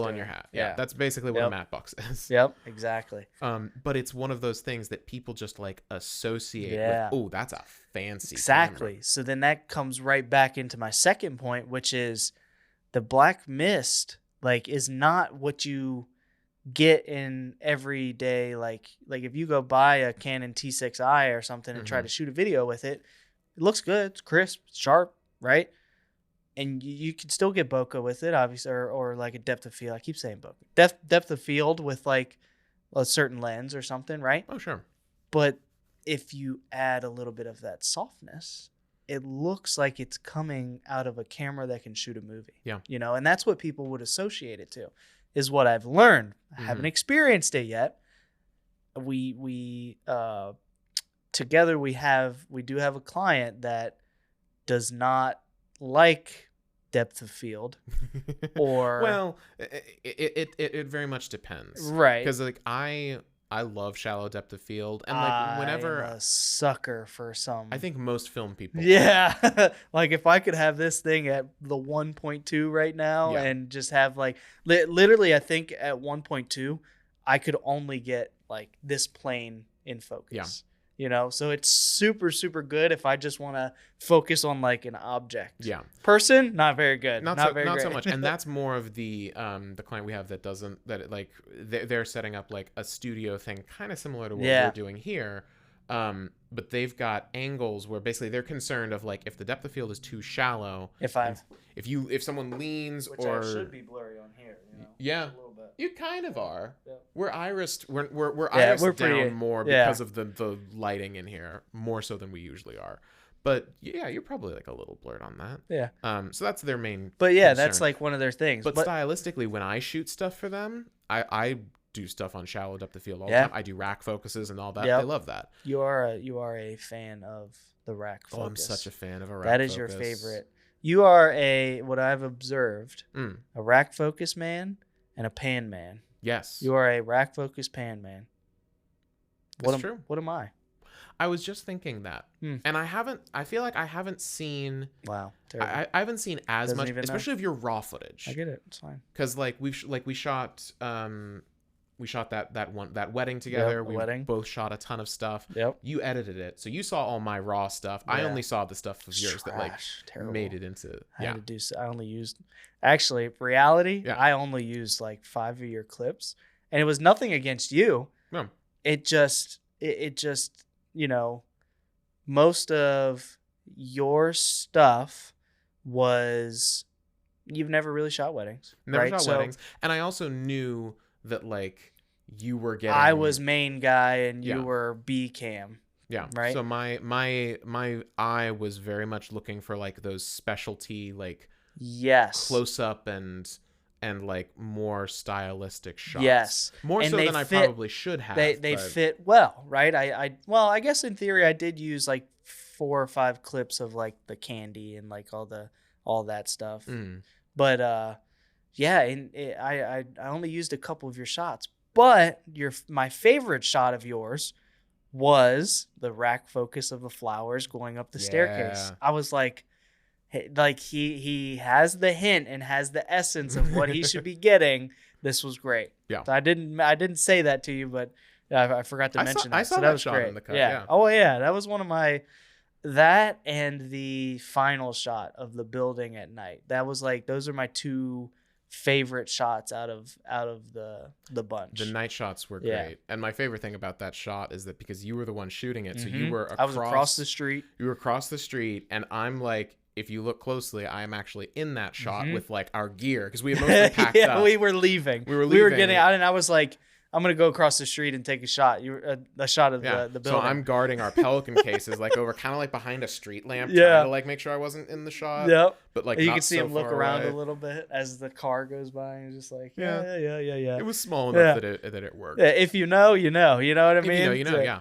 on your hat. Yeah. That's basically what a matte box is. Yep, exactly. But it's one of those things that people just like associate with, oh, that's a fancy exactly camera. So then that comes right back into my second point, which is the black mist like is not what you get in everyday, like if you go buy a Canon T6i or something and try to shoot a video with it, it looks good, it's crisp, it's sharp, right? And you can still get bokeh with it, obviously, or like a depth of field. I keep saying bokeh. Depth of field with like a certain lens or something, right? Oh, sure. But if you add a little bit of that softness, it looks like it's coming out of a camera that can shoot a movie. Yeah. You know, and that's what people would associate it to, is what I've learned. I haven't experienced it yet. We together we do have a client that does not like depth of field, or well, it very much depends, right? Because like I love shallow depth of field, and like whenever I'm a sucker for some, I think most film people like if I could have this thing at the 1.2 right now and just have like literally I think at 1.2 I could only get like this plane in focus. You know, so it's super, super good if I just want to focus on like an object. Yeah. Person, not very good. Not so much. And that's more of the client we have that doesn't, that like they're setting up like a studio thing, kind of similar to what we're doing here. But they've got angles where basically they're concerned of like if the depth of field is too shallow. If someone leans, which or I should be blurry on here. You know, yeah. A little bit. You kind of are. Yeah. We're irised. We're irised down more because of the lighting in here, more so than we usually are. But yeah, you're probably like a little blurred on that. Yeah. So that's their main. But yeah, concern. that's like one of their things. But stylistically, when I shoot stuff for them, I do stuff on shallow depth of field all the time. I do rack focuses and all that. They love that. You are a fan of the rack focus. Oh, I'm such a fan of a rack That is focus. your favorite. You are what I've observed, a rack focus man and a pan man. Yes. You are a rack focus pan man. That's true. What am I? I was just thinking that. And I feel like I haven't seen. Wow. I haven't seen as much, especially if you're raw footage. I get it. It's fine. Because like we shot that wedding together. We both shot a ton of stuff. Yep. You edited it, so you saw all my raw stuff. I only saw the stuff of yours that like made it into. I only used, actually, reality. Yeah. I only used like 5 of your clips, and it was nothing against you. No. It just you know, most of your stuff was, you've never really shot weddings. Never shot weddings, and I also knew that like you were getting. I was main guy and you were B cam. Yeah. Right. So my eye was very much looking for like those specialty like close up and like more stylistic shots. Yes. More so than I probably should have. They fit well, right? I guess in theory I did use like 4 or 5 clips of like the candy and like all that stuff. But I only used a couple of your shots. But my favorite shot of yours was the rack focus of the flowers going up the staircase. I was like he has the hint and has the essence of what he should be getting. This was great. Yeah. So I didn't say that to you, but I forgot to mention that. I saw that shot in the cut. Yeah. Oh yeah, that was one of my, that and the final shot of the building at night. That was like, those are my 2 favorite shots out of the bunch. The night shots were great. And my favorite thing about that shot is that because you were the one shooting it, so you were I was across the street. You were across the street, and I'm like, if you look closely, I am actually in that shot with like our gear because we had mostly packed up. We were leaving. We were getting out, and I was like, I'm gonna go across the street and take a shot. A shot of the building. So I'm guarding our Pelican cases like over kind of like behind a street lamp, trying to like make sure I wasn't in the shot. Yep. But like you can see him look around away. a little bit as the car goes by, and just like yeah. It was small enough that it worked. Yeah, if you know, you know. You know what I mean? You know, yeah.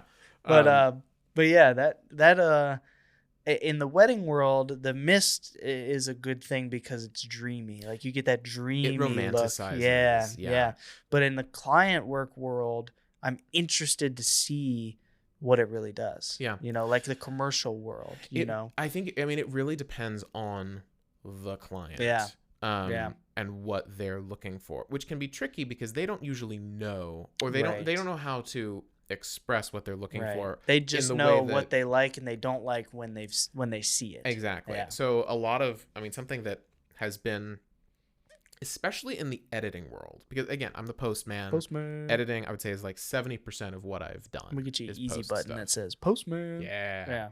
But yeah, that in the wedding world, the mist is a good thing because it's dreamy. Like you get that dreamy it romanticizes. Look. Yeah. But in the client work world, I'm interested to see what it really does. Yeah. You know, like the commercial world, you know. I mean, it really depends on the client. Yeah. And what they're looking for, which can be tricky because they don't usually know, or they don't know how to express what they're looking for. They just know what they like and they don't like when they see it. Exactly. So a lot of, I mean, something that has been especially in the editing world, because again, I'm the postman. Postman. Editing, I would say, is like 70% of what I've done. We get you an easy post button stuff. that says Postman. Yeah.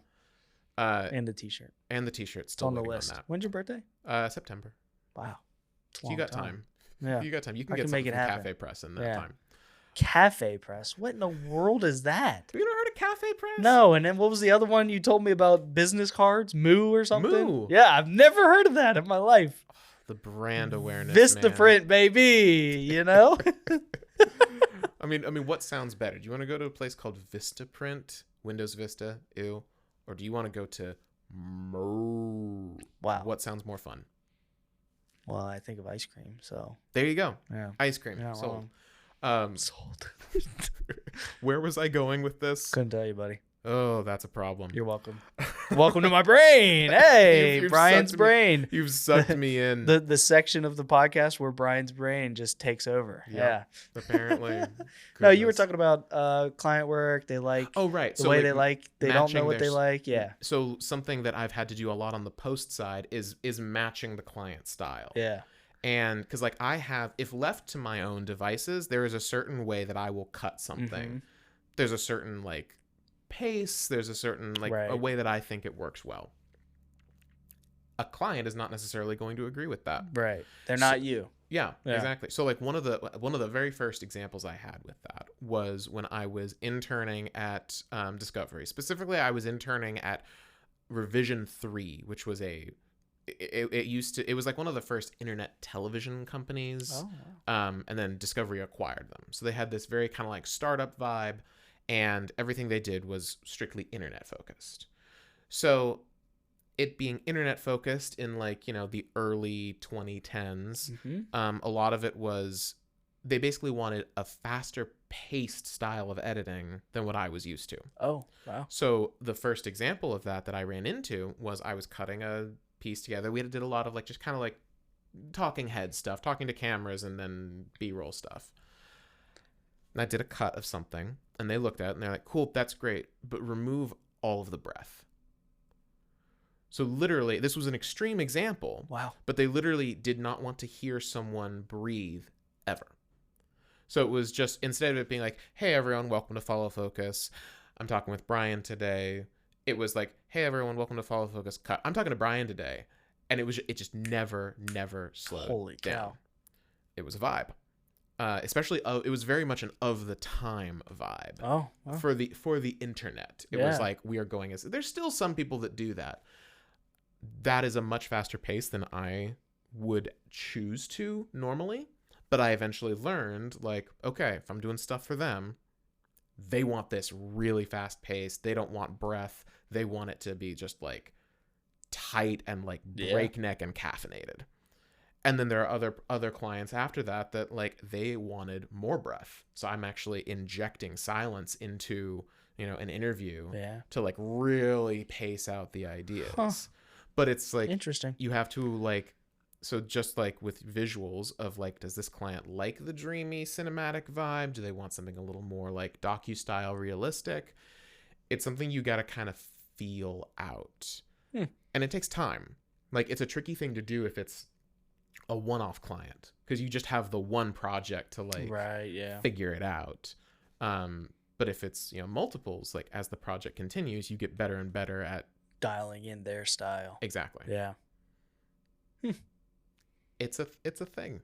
And the T-shirt. And the T-shirt. Still on the waiting list. on that. When's your birthday? September. Wow. So you got time. Yeah. You got time. You can I get can something make it from happen. Cafe Press in that time. Cafe Press? What in the world is that? Have you ever heard of Cafe Press? No. And then what was the other one you told me about? Business cards? Moo or something? Moo. Yeah, I've never heard of that in my life. The brand awareness. Vistaprint, baby. You know? I mean, what sounds better? Do you want to go to a place called Vistaprint? Windows Vista? Ew. Or do you want to go to Moo? Wow. What sounds more fun? Well, I think of ice cream, so. There you go. Yeah. Ice cream. Yeah, Sold. Sold. Where was I going with this? Couldn't tell you, buddy. Oh, that's a problem. You're welcome. Welcome to my brain. Hey, You've Brian's brain. You've sucked me in. The section of the podcast where Brian's brain just takes over. Yeah. Apparently. No, you were talking about client work. They like right. the way they don't know what they like. Yeah. So something that I've had to do a lot on the post side is matching the client style. Yeah. And because like if left to my own devices, there is a certain way that I will cut something. Mm-hmm. There's a certain like pace. There's a certain like a way that I think it works well. A client is not necessarily going to agree with that. Right. They're not you. Yeah, exactly. So like one of the very first examples I had with that was when I was interning at Discovery. Specifically, I was interning at Revision 3, which was it was like one of the first internet television companies. Oh, wow. And then Discovery acquired them. So they had this very kind of like startup vibe, and everything they did was strictly internet focused. So it being internet focused in like, the early 2010s, a lot of it was they basically wanted a faster paced style of editing than what I was used to. Oh, wow. So the first example of that I ran into was I was cutting a piece together. We did a lot of like just kind of like talking head stuff, talking to cameras, and then B-roll stuff. And I did a cut of something, and they looked at it and they're like, cool, that's great, but remove all of the breath. So literally, this was an extreme example. Wow. But they literally did not want to hear someone breathe ever. So it was just, instead of it being like, hey everyone, welcome to Follow Focus, I'm talking with Brian today. It was like, hey everyone, welcome to Follow Focus, cut. I'm talking to Brian today. And it just never slowed Holy down. cow. It was a vibe. Especially, it was very much an of the time vibe. Oh, wow. For the internet. It was like, we are going there's still some people that do that. That is a much faster pace than I would choose to normally. But I eventually learned, like, okay, if I'm doing stuff for them, they want this really fast paced. They don't want breath. They want it to be just like tight and like breakneck and caffeinated. And then there are other clients after that like they wanted more breath. So I'm actually injecting silence into, an interview to like really pace out the ideas. Huh. But it's like interesting. You have to like, so just like with visuals of like, does this client like the dreamy cinematic vibe? Do they want something a little more like docu-style realistic? It's something you got to kind of feel out. And it takes time. Like it's a tricky thing to do if it's a one-off client, because you just have the one project to like figure it out. But if it's, multiples, like as the project continues, you get better and better at dialing in their style. Exactly. Yeah. It's a thing.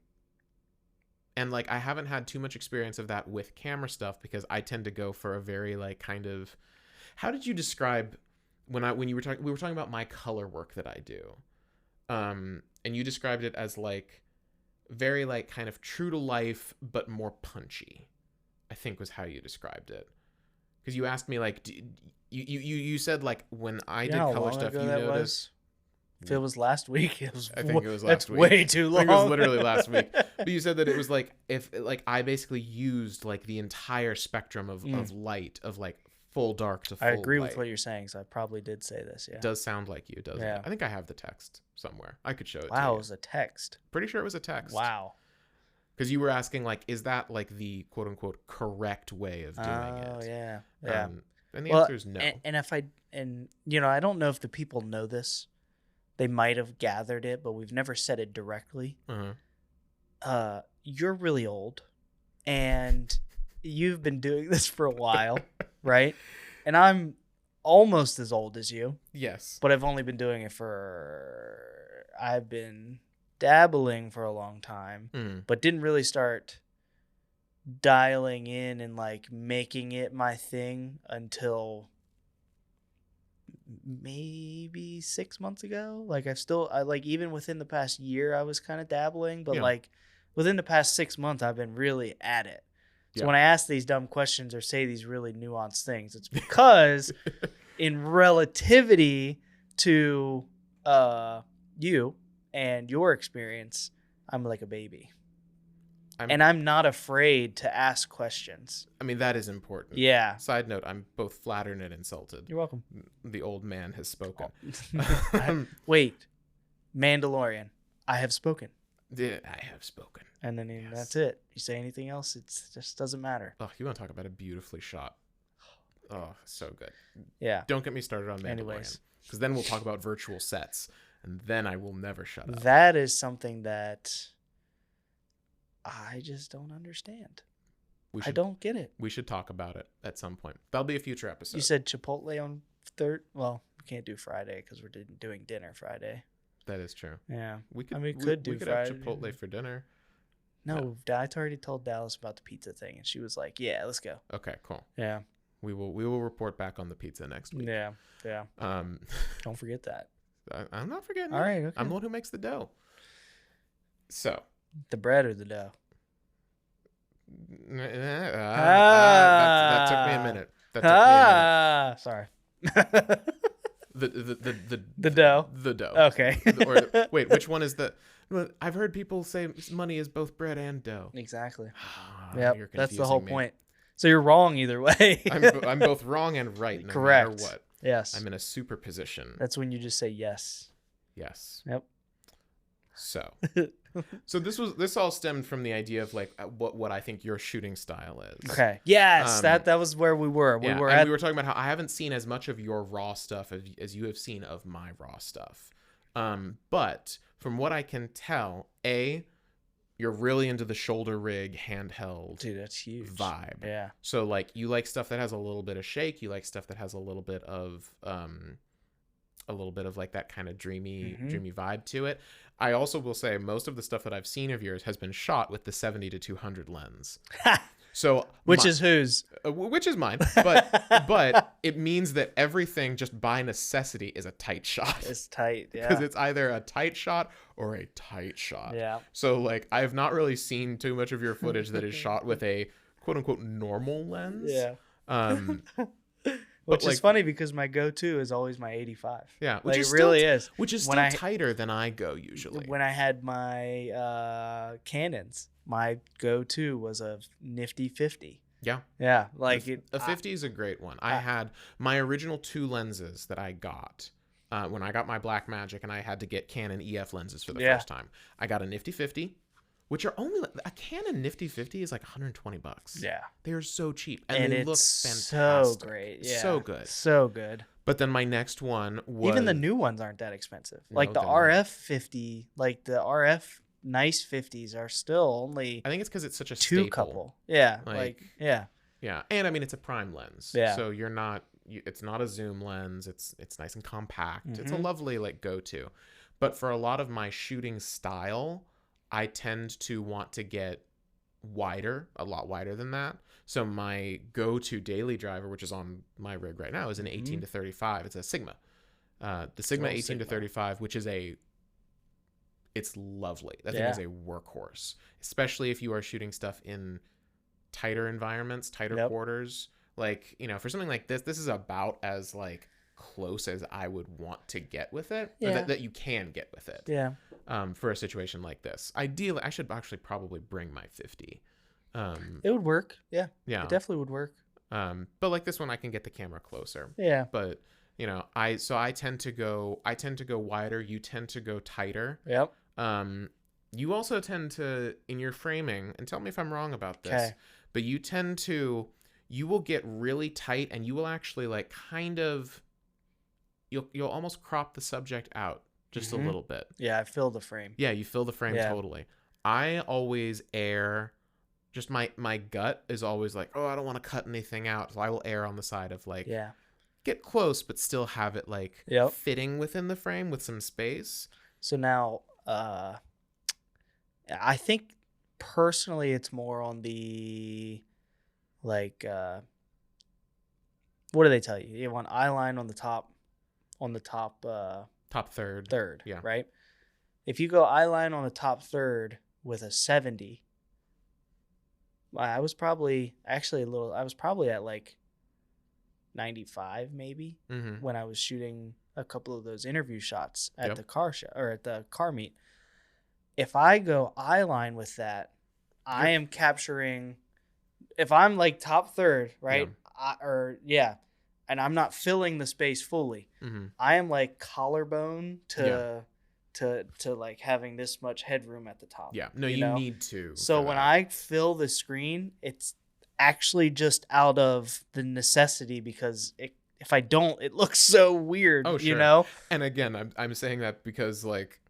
And like I haven't had too much experience of that with camera stuff, because I tend to go for a very like kind of, how did you describe we were talking about my color work that I do. And you described it as like very like kind of true to life but more punchy, I think was how you described it. Because you asked me like, you said like when I did color stuff, you noticed. If it was last week, I think it was last week. That's way too long. I think it was literally last week. But you said that it was like, if like I basically used like the entire spectrum of light, of like full dark to full light. I agree with what you're saying, so I probably did say this. Yeah. It does sound like you, doesn't it? I think I have the text somewhere. I could show it to you. Wow, it was a text. Pretty sure it was a text. Wow. Because you were asking like, is that like the quote unquote correct way of doing it? Oh, yeah. Yeah. And the answer is no. And I don't know if the people know this. They might have gathered it, but we've never said it directly. you're really old and you've been doing this for a while, right? And I'm almost as old as you. Yes. But I've only been doing it I've been dabbling for a long time, but didn't really start dialing in and like making it my thing until maybe 6 months ago. Like I like even within the past year I was kind of dabbling, but like within the past 6 months I've been really at it. So when I ask these dumb questions or say these really nuanced things, it's because in relativity to you and your experience, I'm like a baby. And I'm not afraid to ask questions. I mean, that is important. Yeah. Side note, I'm both flattered and insulted. You're welcome. The old man has spoken. Wait. Mandalorian. I have spoken. I have spoken. And then that's it. You say anything else, it just doesn't matter. Oh, you want to talk about a beautifully shot. Oh, so good. Yeah. Don't get me started on Mandalorian. Because then we'll talk about virtual sets. And then I will never shut up. That is something that I just don't understand. I don't get it. We should talk about it at some point. That'll be a future episode. You said Chipotle on third. Well, we can't do Friday because we're doing dinner Friday. That is true. Yeah. We could Friday. have Chipotle for dinner. No, I already told Dallas about the pizza thing, and she was like, "Yeah, let's go." Okay, cool. Yeah. We will report back on the pizza next week. Yeah. Don't forget that. I'm not forgetting. All right. Okay. I'm the one who makes the dough. So. The bread or the dough? That took me a minute. Sorry. The dough. The dough. Okay. Wait, which one is the? I've heard people say money is both bread and dough. Exactly. Yep, that's the whole point. So you're wrong either way. I'm both wrong and right. No Correct. matter what. Yes. I'm in a superposition. That's when you just say yes. Yes. Yep. So this all stemmed from the idea of like what I think your shooting style is. Okay. Yes, that was where we were. We were talking about how I haven't seen as much of your raw stuff as you have seen of my raw stuff. But from what I can tell, you're really into the shoulder rig handheld. Dude, that's huge. Vibe. Yeah. So like you like stuff that has a little bit of shake. You like stuff that has a little bit of like that kind of dreamy vibe to it. I also will say most of the stuff that I've seen of yours has been shot with the 70 to 200 lens. So which is whose? Which is mine. But it means that everything just by necessity is a tight shot. It's tight, yeah. Because it's either a tight shot or a tight shot. Yeah. So like I have not really seen too much of your footage that is shot with a quote unquote normal lens. Yeah. Which is funny because my go-to is always my 85. Yeah, which is really is. Which is still tighter than I go usually. When I had my Canons, my go-to was a nifty 50. Yeah. Yeah, like a 50 is a great one. I had my original 2 lenses that I got when I got my Blackmagic, and I had to get Canon EF lenses for the first time. I got a nifty 50. Which are only a Canon Nifty 50 is like $120. Yeah, they are so cheap and they look fantastic. So great, yeah, so good, so good. But then my next one was even the new ones aren't that expensive. Like the RF 50, like the RF nice 50s are still only. I think it's because it's such a two staple. Couple. Yeah, like yeah, and I mean it's a prime lens. Yeah, so you're not. It's not a zoom lens. It's nice and compact. It's a lovely like go-to. But for a lot of my shooting style, I tend to want to get wider, a lot wider than that. So my go-to daily driver, which is on my rig right now, is an 18 to 35. It's a Sigma. The Sigma 18 to 35, which is it's lovely. That thing is a workhorse, especially if you are shooting stuff in tighter environments, tighter quarters. Like, for something like this is about as like close as I would want to get with it, or that you can get with it. Yeah. For a situation like this, ideally, I should actually probably bring my 50. It would work. Yeah. Yeah. It definitely would work. But like this one, I can get the camera closer. Yeah. But I tend to go wider. You tend to go tighter. Yep. You also tend to, in your framing, and tell me if I'm wrong about this, but you will get really tight, and you will actually like kind of. You'll almost crop the subject out just a little bit. Yeah, I fill the frame. Yeah, you fill the frame totally. I always err. Just my gut is always like, oh, I don't want to cut anything out, so I will err on the side of like, Yeah. get close, but still have it like Yep. fitting within the frame with some space. So now, I think personally it's more on the like what do they tell you? You want eye line on the top Top third. Yeah. right? If you go eye line on the top third with a 70, I was probably at like 95 maybe when I was shooting a couple of those interview shots at the car show or at the car meet. If I go eye line with that, I am capturing, if I'm like top third, right? And I'm not filling the space fully. I am like collarbone to like having this much headroom at the top. Yeah. No, you need to. So when I fill the screen, it's actually just out of the necessity because if I don't, it looks so weird. Oh, sure. You know? And again, I'm saying that because like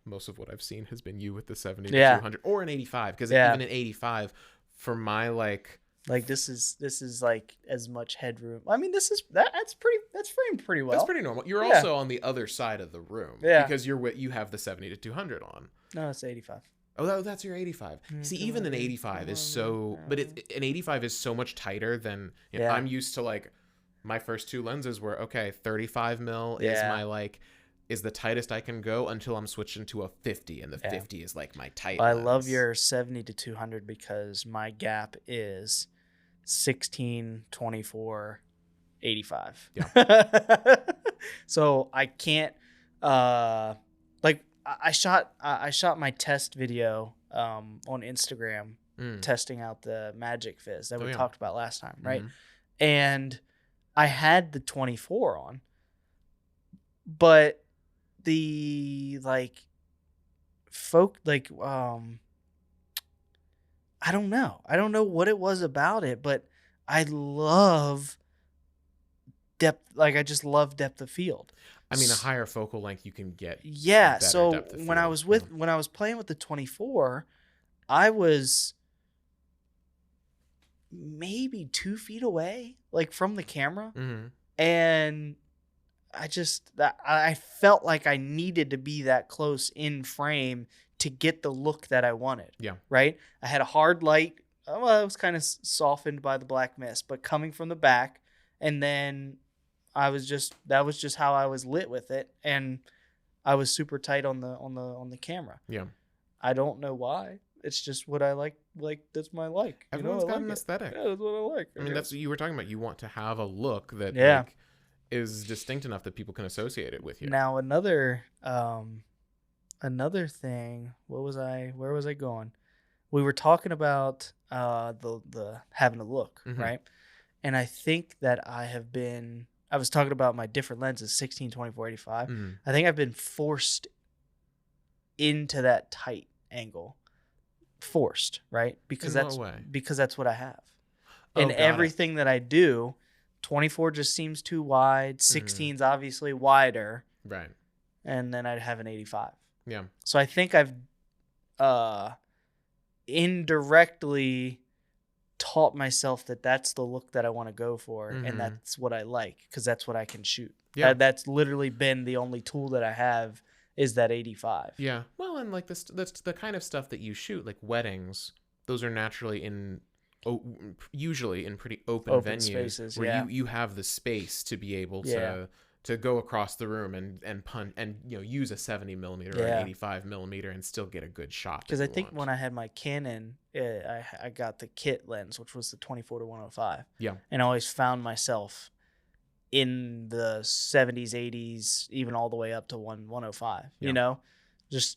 most of what I've seen has been you with the 70 to 200 or an 85, because even an 85 for my like this is like as much headroom. I mean, that's framed pretty well. That's pretty normal. You're also on the other side of the room because you have the 70 to 200 on. No, it's 85. Oh, that's your 85. See, even an 85 is so, but an 85 is so much tighter than I'm used to. Like my first two lenses were 35 mil is my like is the tightest I can go until I'm switching to a 50, and the 50 is like my tight. I love your 70 to 200 because my gap is 16, 24, 85. Yeah. So I can't like I shot my test video on Instagram testing out the Magic Fizz that we talked about last time, right? And I had the 24 on, but the like I don't know what it was about it, but I love depth. Like I just love depth of field. I mean, a higher focal length you can get. Yeah. So when I was playing with the 24, I was maybe 2 feet away, like from the camera, and I felt like I needed to be that close in frame to get the look that I wanted. Yeah. Right? I had a hard light. Well, it was kind of softened by the black mist, but coming from the back, and then that was just how I was lit with it, and I was super tight on the camera. Yeah. I don't know why. It's just what I like. Like that's my like. Everyone's got an aesthetic. Yeah, that's what I like. I mean, that's what you were talking about. You want to have a look that like, is distinct enough that people can associate it with you. Now another thing. Where was I going? We were talking about the having a look, right? And I think that I was talking about my different lenses, 16, 24, 85. I think I've been forced into that tight angle. Forced, right? Because that's what I have. And everything that I do, 24 just seems too wide. 16's obviously wider. Right. And then I'd have an 85. Yeah. So I think I've indirectly taught myself that that's the look that I want to go for, and that's what I like because that's what I can shoot. Yeah. That's literally been the only tool that I have is that 85. Yeah. Well, and like that's the kind of stuff that you shoot, like weddings. Those are naturally usually in pretty open venues spaces, where you have the space to be able to go across the room and punch and use a 70 millimeter or an 85 millimeter and still get a good shot. Because I think when I had my Canon, I got the kit lens, which was the 24 to 105. Yeah. And I always found myself in the 70s, 80s, even all the way up to 105. Yeah. Just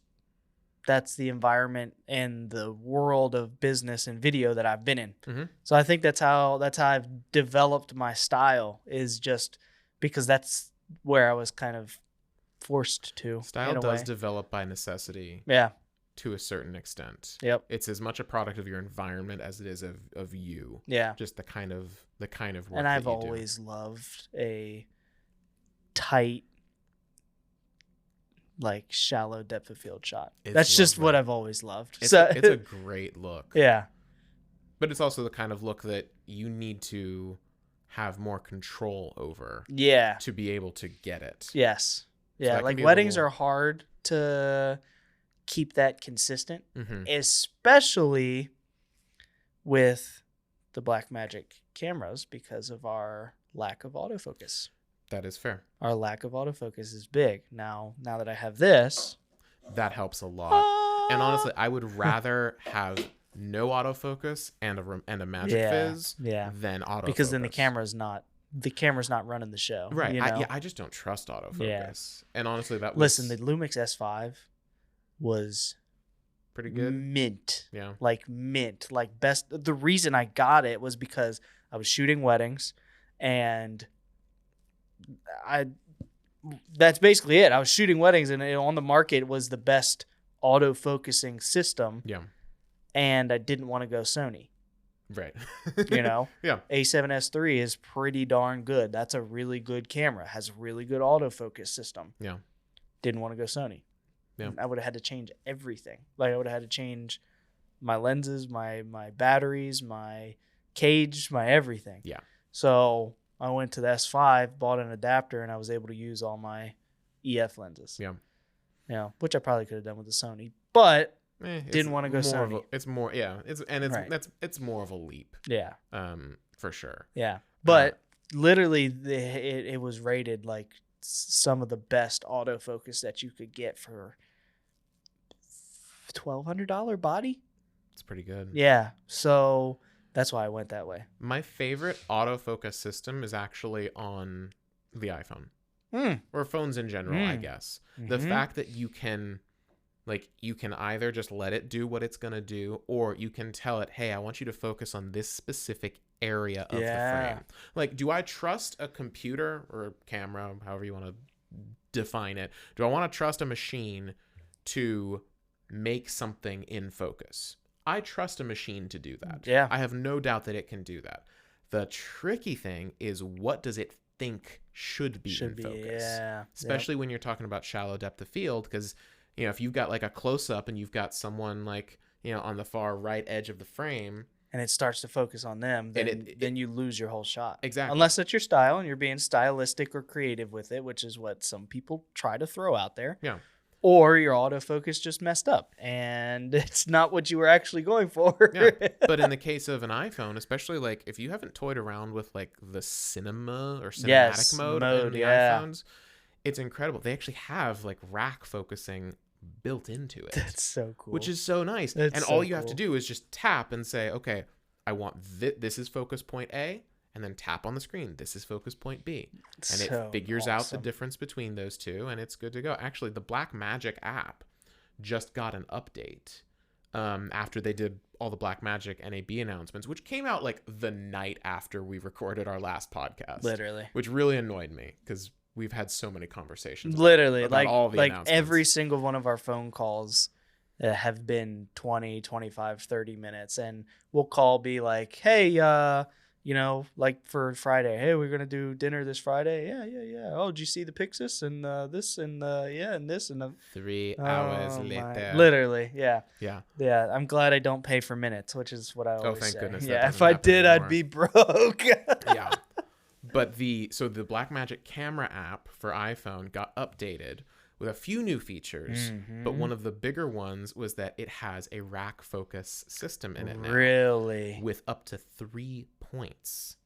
that's the environment and the world of business and video that I've been in. So I think that's how I've developed my style, is just because that's where I was kind of forced to. Style does develop by necessity. Yeah. To a certain extent. Yep. It's as much a product of your environment as it is of you. Yeah. Just the kind of work. And I've always loved a tight like shallow depth of field shot. It's That's just lovely. what I've always loved. It's So a great look. yeah. But it's also the kind of look that you need to have more control over Yeah. to be able to get it. Yes. So Yeah. that can Like be a weddings little- are hard to keep that consistent, Mhm. especially with the Blackmagic cameras because of our lack of autofocus. That is fair. Our lack of autofocus is big. Now that I have this, That helps a lot. And honestly, I would rather have no autofocus and a magic fizz than autofocus. because then the camera's not running the show. Right. You know? I just don't trust autofocus. And honestly, that was Listen, the Lumix S5 was pretty good. Mint. Yeah. Like mint. Like best. The reason I got it was because I was shooting weddings, and that's basically it. I was shooting weddings, and on the market was the best autofocusing system. Yeah. And I didn't want to go Sony. Right. You know? Yeah. A7S III is pretty darn good. That's a really good camera. Has a really good autofocus system. Yeah. Didn't want to go Sony. Yeah. I would have had to change everything. Like I would have had to change my lenses, my batteries, my cage, my everything. Yeah. So I went to the S5, bought an adapter, and I was able to use all my EF lenses. Yeah. You know, which I probably could have done with the Sony, but Didn't want to go Sony. It's more, yeah. Right. It's more of a leap. Yeah. For sure. Yeah. But literally, it was rated like some of the best autofocus that you could get for $1,200 body. It's pretty good. Yeah. So that's why I went that way. My favorite autofocus system is actually on the iPhone. Or phones in general, I guess. Mm-hmm. The fact that you can either just let it do what it's going to do, or you can tell it, hey, I want you to focus on this specific area of the frame. Like, do I trust a computer or a camera, however you want to define it? Do I want to trust a machine to make something in focus? I trust a machine to do that. Yeah. I have no doubt that it can do that. The tricky thing is, what does it think should be in focus? Yeah. Especially when you're talking about shallow depth of field, because, you know, if you've got like a close up and you've got someone like, you know, on the far right edge of the frame, and it starts to focus on them, then you lose your whole shot. Exactly. Unless it's your style and you're being stylistic or creative with it, which is what some people try to throw out there. Yeah. Or your autofocus just messed up and it's not what you were actually going for. Yeah. But in the case of an iPhone, especially like if you haven't toyed around with like the cinema or cinematic mode in the iPhones, it's incredible. They actually have like rack focusing built into it. That's so cool. Which is so nice. That's and so all you have cool. to do is just tap and say, okay, I want this is focus point A, and then tap on the screen. This is focus point B. And it figures out the difference between those two, and it's good to go. Actually, the Blackmagic app just got an update after they did all the Blackmagic NAB announcements, which came out like the night after we recorded our last podcast. Literally. Which really annoyed me because we've had so many conversations. Literally. About all the like announcements. every single one of our phone calls have been 20, 25, 30 minutes. And we'll be like, hey, you know, like for Friday, hey, we're going to do dinner this Friday. Yeah. Oh, did you see the Pixis and this and and this and 3 hours later. Literally, yeah. Yeah. Yeah, I'm glad I don't pay for minutes, which is what I always thank say. goodness that Yeah, doesn't if I happen did, anymore. I'd be broke. Yeah. But the Blackmagic camera app for iPhone got updated with a few new features, but one of the bigger ones was that it has a rack focus system in it now. Really? With up to 3 points.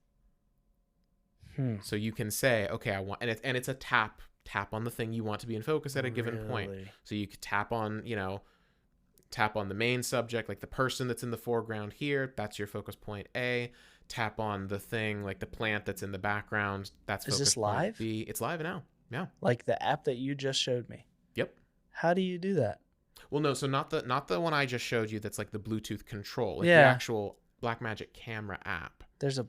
So you can say, okay, I want, and it's a tap on the thing you want to be in focus at a given point. So you could tap on the main subject, like the person that's in the foreground here, that's your focus point A. Tap on the thing, like the plant that's in the background, that's focus this point live? B. It's live now. Yeah. Like the app that you just showed me. Yep. How do you do that? Well, no, so not the one I just showed you that's like the Bluetooth control, like the Yeah. actual Blackmagic camera app. There's a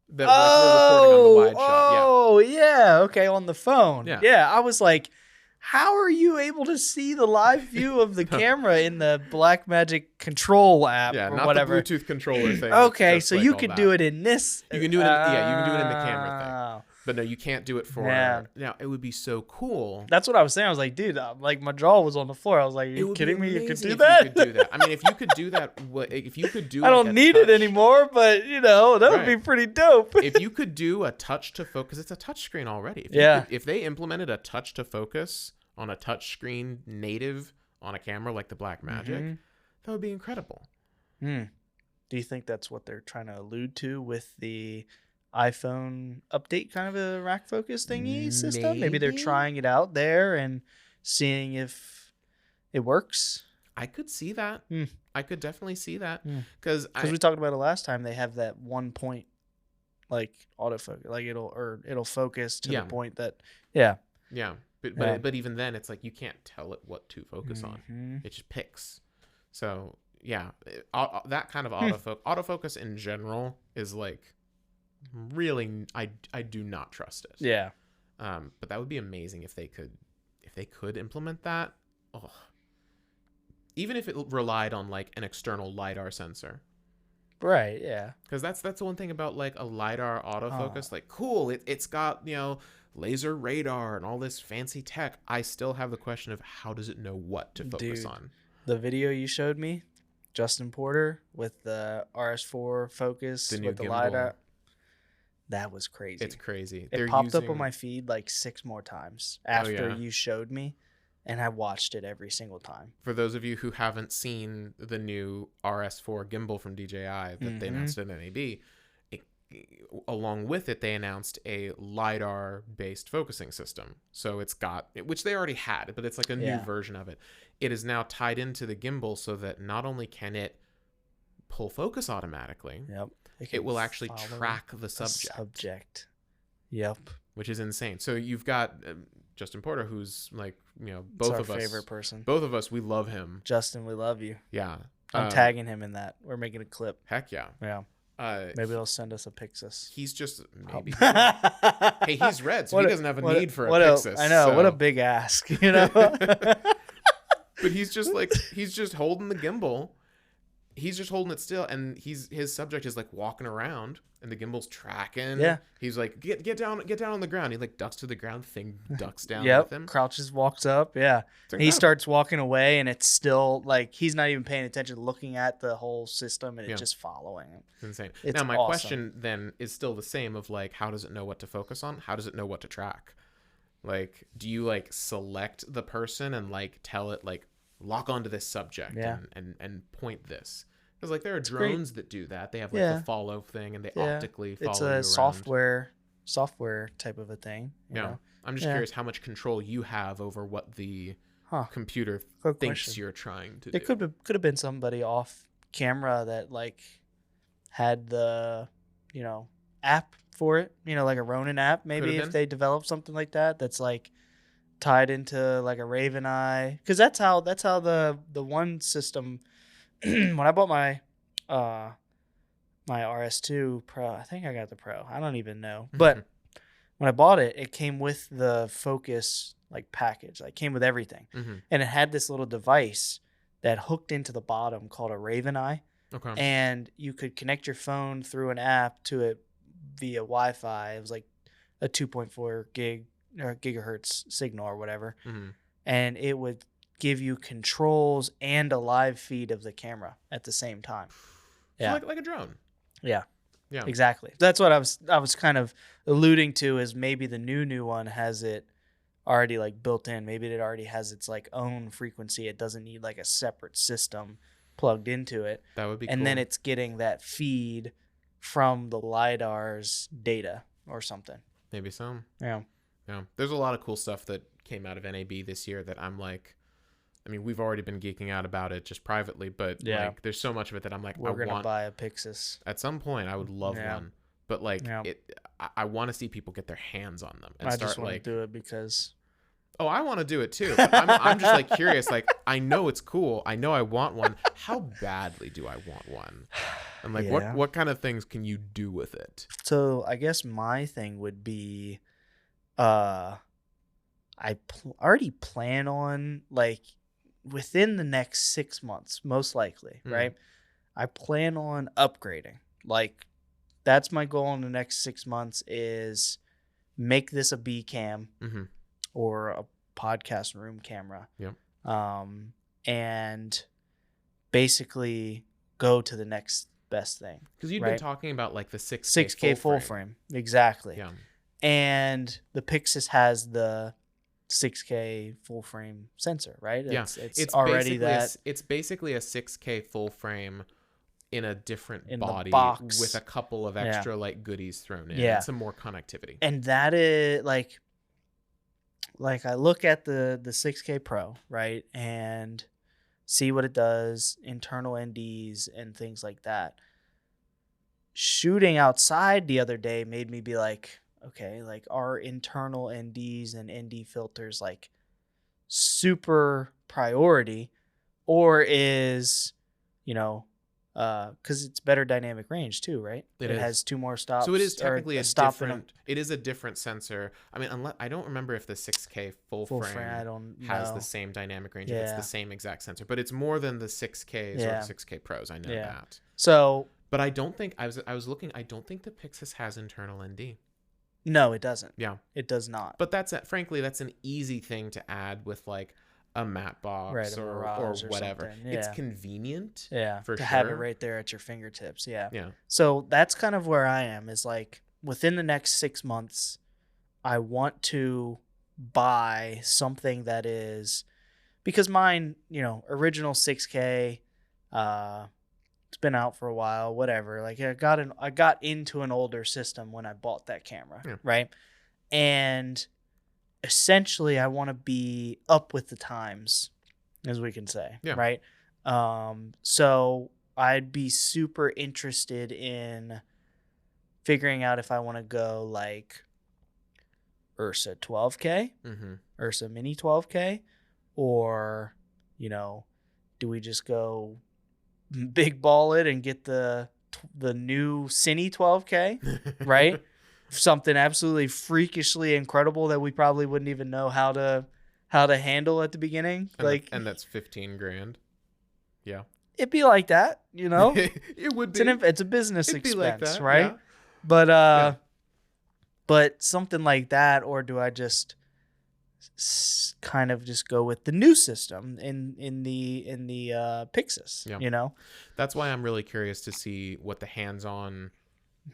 That like we're recording on the wide shot. Oh, yeah. Okay, on the phone. Yeah. Yeah, I was like, how are you able to see the live view of the camera in the Blackmagic control app Yeah, or not whatever? the Bluetooth controller thing. Okay, just so like you all could that. do it in this. You can do it in, you can do it in the camera thing. But no, you can't do it for. Now it would be so cool. That's what I was saying. I was like, dude, like my jaw was on the floor. I was like, are you kidding me? You could do if that? You could do that. I mean, if you could do that, if you could do. I don't need it anymore, but that would be pretty dope. If you could do a touch to focus, it's a touch screen already. If they implemented a touch to focus on a touch screen native on a camera like the Blackmagic, that would be incredible. Do you think that's what they're trying to allude to with the iPhone update, kind of a rack focus thingy system? Maybe they're trying it out there and seeing if it works. I could see that. I could definitely see that because we talked about it last time. They have that 1 point like autofocus, like it'll focus to the point that but even then it's like you can't tell it what to focus on. It just picks. So yeah, that kind of autofocus in general is like really I do not trust it. Yeah. But that would be amazing if they could implement that. Oh. Even if it relied on like an external LiDAR sensor. Right, yeah. Because that's the one thing about like a LiDAR autofocus. Like, cool, it's got, laser radar and all this fancy tech. I still have the question of how does it know what to focus on? The video you showed me, Justin Porter with the RS4 focus with the LiDAR. That was crazy. It's crazy. It popped up on my feed like 6 more times after you showed me. And I watched it every single time. For those of you who haven't seen the new RS4 gimbal from DJI that they announced at NAB, along with it, they announced a LiDAR-based focusing system. So it's got, which they already had, but it's like a new version of it. It is now tied into the gimbal so that not only can it pull focus automatically, it will actually track the subject. Yep. Which is insane. So you've got Justin Porter, who's like, both of us. Favorite person. Both of us, we love him. Justin, we love you. Yeah. I'm tagging him in that. We're making a clip. Heck yeah. Yeah. Maybe he'll send us a Pixis. He's just maybe. Hey, he's red, so he doesn't have a need for a Pixis. I know. So. What a big ask, But he's just holding the gimbal. He's just holding it still, and his subject is like walking around, and the gimbal's tracking. Yeah. He's like, get down on the ground. He like ducks to the ground. Thing ducks down with him. Crouches, walks up. Yeah. And he starts walking away, and it's still like he's not even paying attention, looking at the whole system, and it's just following him. It's insane. Now my question then is still the same of like, how does it know what to focus on? How does it know what to track? Like, do you like select the person and like tell it like lock onto this subject and point this? Because like there are drones that do that. They have like the follow thing and they optically follow you around. It's a software type of a thing. You know? I'm just curious how much control you have over what the computer thinks you're trying to do. It could have been somebody off camera that like had the app for it. Like a Ronin app. Maybe if they developed something like that, that's like tied into like a Raven Eye, because that's how the one system. When I bought my RS2 Pro, I think I got the Pro. I don't even know, but when I bought it, it came with the Focus like package. Like came with everything, and it had this little device that hooked into the bottom called a Raven Eye. Okay. And you could connect your phone through an app to it via Wi-Fi. It was like a 2.4 gigahertz signal or whatever, and it would give you controls and a live feed of the camera at the same time. So like a drone. Yeah, exactly. That's what I was kind of alluding to, is maybe the new one has it already like built in. Maybe it already has its like own frequency. It doesn't need like a separate system plugged into it. That would be and cool. Then it's getting that feed from the LiDAR's data or something. Maybe so. Yeah. There's a lot of cool stuff that came out of NAB this year that I'm like, I mean, we've already been geeking out about it just privately, but like, there's so much of it that I'm like, we're gonna buy a Pixis at some point. I would love one, but like, I want to see people get their hands on them and I start just want like to do it because. Oh, I want to do it too. But I'm just like curious. Like, I know it's cool. I know I want one. How badly do I want one? And like, what kind of things can you do with it? So I guess my thing would be, I already plan on like within the next 6 months, most likely, right? I plan on upgrading. Like, that's my goal in the next 6 months is make this a B cam Mm-hmm. or a podcast room camera. Yep. And basically go to the next best thing. Because you'd right? been talking about like the 6K, 6K full frame. Exactly. Yeah. And the Pixis has the 6K full frame sensor, right? It's already that. It's basically a 6K full frame in a different body box with a couple of extra like goodies thrown in. Yeah. And some more connectivity. And that is like I look at the 6K Pro, right? And see what it does, internal NDs and things like that. Shooting outside the other day made me be like, okay, like are internal NDs and ND filters like super priority, or is, because it's better dynamic range too, right? It has 2 more stops. So it is technically it is a different sensor. I mean, I don't remember if the 6K full frame has the same dynamic range, if it's the same exact sensor, but it's more than the 6Ks or the 6K Pros. I know that. So, but I don't think I was looking. I don't think the Pixis has internal ND. No, it doesn't. Yeah, it does not. But frankly, that's an easy thing to add with like a matte box or whatever. Yeah. It's convenient. Yeah, for sure. Have it right there at your fingertips. Yeah. Yeah. So that's kind of where I am. Is like within the next 6 months, I want to buy something that is, because mine, original 6K, it's been out for a while, whatever. Like I got into an older system when I bought that camera, right? And essentially I want to be up with the times, as we can say, right? So I'd be super interested in figuring out if I want to go like Ursa 12K, Ursa Mini 12K, or, do we just go big ball it and get the new Cine 12K, right? Something absolutely freakishly incredible that we probably wouldn't even know how to handle at the beginning. And that's $15,000. Yeah. It'd be like that, It would be. It's a business It'd expense, be like that, right? Yeah. But but something like that, or do I just kind of just go with the new system in the Pixis? Yeah. That's why I'm really curious to see what the hands-on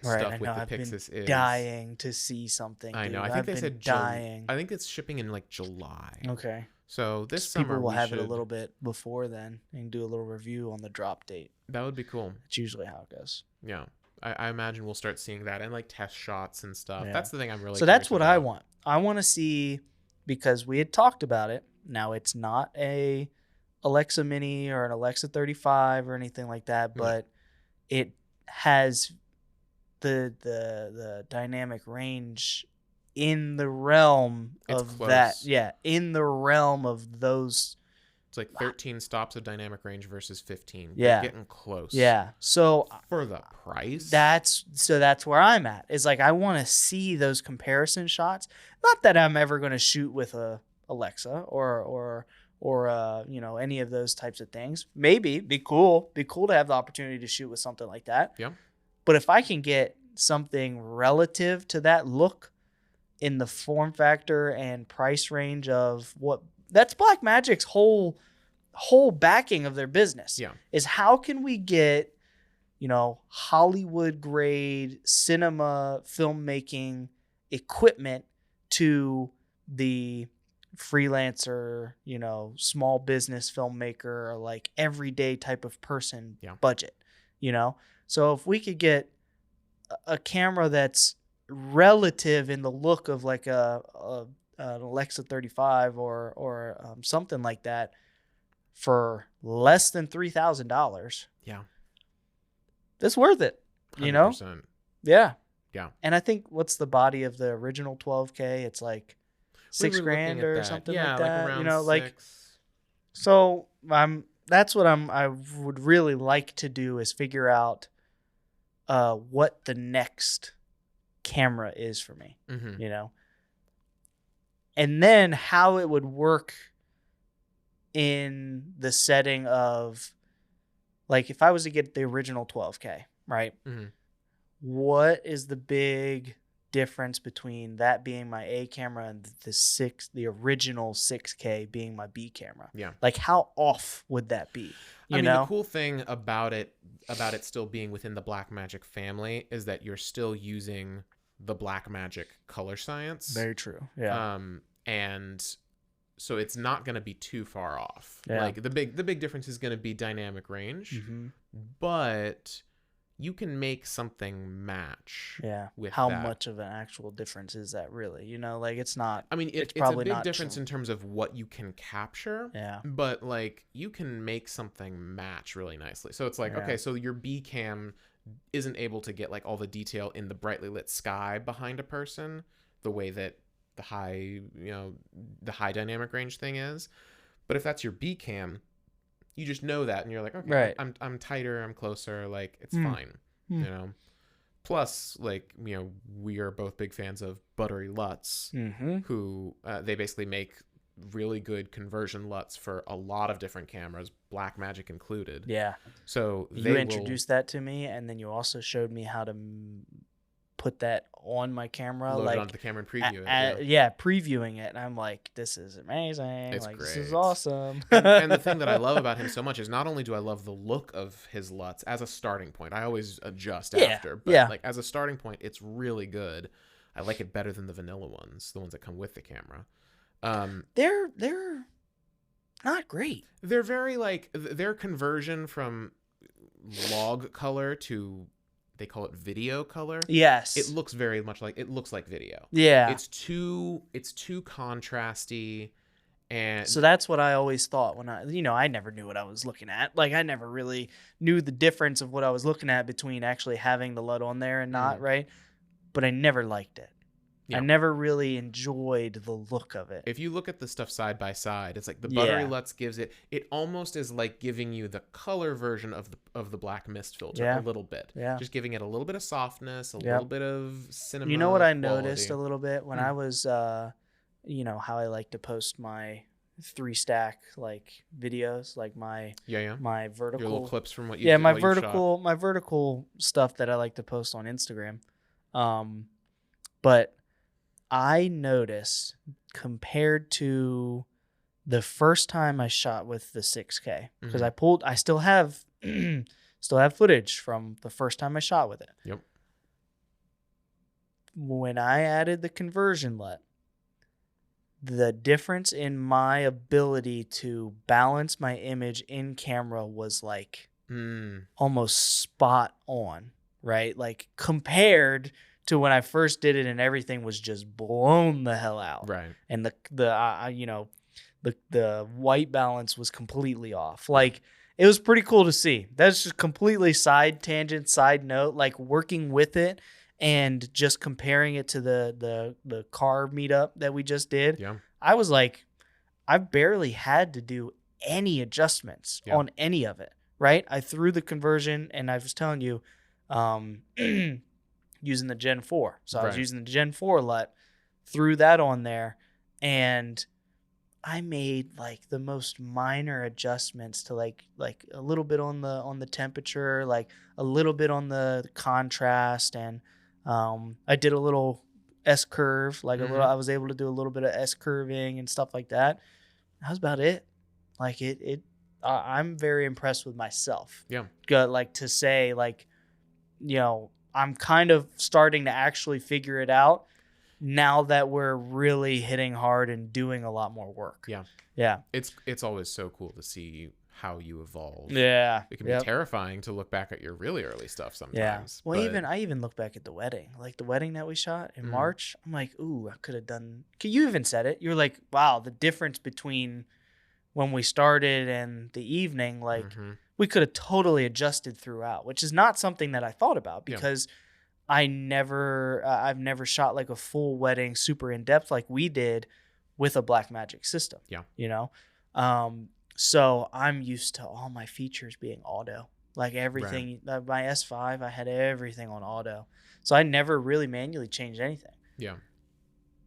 stuff with the Pixis is. Dying to see something. I know. I think they said dying. I think it's shipping in like July. Okay. So this summer people will have it a little bit before then and do a little review on the drop date. That would be cool. It's usually how it goes. Yeah. I imagine we'll start seeing that and like test shots and stuff. Yeah. That's the thing I'm really. So that's what I want. I want to see, because we had talked about it. Now it's not a Alexa Mini or an Alexa 35 or anything like that, but it has the dynamic range in the realm of that. Yeah, in the realm of those. It's like 13 stops of dynamic range versus 15. Yeah. You're getting close. Yeah. So for the price, that's where I'm at. Is like I want to see those comparison shots. Not that I'm ever going to shoot with a Alexa or any of those types of things. Maybe be cool to have the opportunity to shoot with something like that. Yeah. But if I can get something relative to that look in the form factor and price range of what, that's Blackmagic's whole backing of their business. Yeah. Is how can we get, Hollywood grade cinema filmmaking equipment to the freelancer, small business filmmaker, or like everyday type of person budget, So if we could get a camera that's relative in the look of like an Alexa 35 or something like that for less than $3,000, that's worth it. 100%. Yeah. Yeah. And I think what's the body of the original 12K? It's like $6,000 or something like that. Like around $6,000. So that's what I would really like to do, is figure out what the next camera is for me, and then how it would work in the setting of, like, if I was to get the original 12K, right? Mm-hmm. What is the big difference between that being my A camera and the original 6K being my B camera? Yeah. Like, how off would that be? The cool thing about it still being within the Blackmagic family is that you're still using the Blackmagic color science. Very true. Yeah. And so it's not going to be too far off. Yeah. Like the big difference is going to be dynamic range, but you can make something match. Yeah. With how that. much of an actual difference is that really? Like, it's not. I mean, it's a big difference in terms of what you can capture. Yeah. But like, you can make something match really nicely. So it's like, okay, so your B cam isn't able to get like all the detail in the brightly lit sky behind a person the way that the high dynamic range thing is. But if that's your B cam, you just know that, and you're like, okay, right. I'm tighter, I'm closer, like it's fine, Plus, like, we are both big fans of Buttery Lutz, who they basically make really good conversion LUTs for a lot of different cameras, Blackmagic included. Yeah. So you introduced that to me, and then you also showed me how to put that on my camera, load like it onto the camera and preview it. Previewing it, and I'm like, this is amazing. It's like, great. This is awesome. and the thing that I love about him so much is not only do I love the look of his LUTs as a starting point, I always adjust after, but like as a starting point, it's really good. I like it better than the vanilla ones, the ones that come with the camera. They're not great. They're very like their conversion from log color to, they call it video color. Yes. It looks very much like, it looks like video. Yeah. It's too contrasty. And so that's what I always thought when I never knew what I was looking at. Like, I never really knew the difference of what I was looking at between actually having the LUT on there and not, right? But I never liked it. Yeah. I never really enjoyed the look of it. If you look at the stuff side by side, it's like the Buttery LUTs gives it almost is like giving you the color version of the black mist filter a little bit. Yeah. Just giving it a little bit of softness, a little bit of cinema. You know what I quality. Noticed a little bit when I was how I like to post my 3-stack like videos, like my vertical, your little clips from what you my vertical stuff that I like to post on Instagram. But I noticed, compared to the first time I shot with the 6K, because I still have footage from the first time I shot with it. Yep. When I added the conversion LUT, the difference in my ability to balance my image in camera was like almost spot on, right? Like, compared to when I first did it and everything was just blown the hell out. Right. And the white balance was completely off. Like, it was pretty cool to see. That's just completely side note, like working with it and just comparing it to the car meetup that we just did. Yeah. I was like, I barely had to do any adjustments on any of it, right? I threw the conversion, and I was telling you, using the Gen 4. So I was using the Gen 4 LUT, threw that on there, and I made like the most minor adjustments to like a little bit on the temperature, like a little bit on the contrast, and I did a little S curve, like I was able to do a little bit of S curving and stuff like that. That was about it. Like I'm very impressed with myself. Yeah. Like, to say, like, I'm kind of starting to actually figure it out now that we're really hitting hard and doing a lot more work. Yeah. Yeah. It's always so cool to see how you evolve. Yeah. It can be terrifying to look back at your really early stuff sometimes. Yeah. Well, I even look back at the wedding. Like, the wedding that we shot in March, I'm like, ooh, I could have done. You even said it. You're like, wow, the difference between when we started and the evening, like, we could have totally adjusted throughout, which is not something that I thought about, because I've never shot like a full wedding super in depth like we did with a Blackmagic system. Yeah. So I'm used to all my features being auto, like everything. Right. My S5, I had everything on auto, so I never really manually changed anything. Yeah.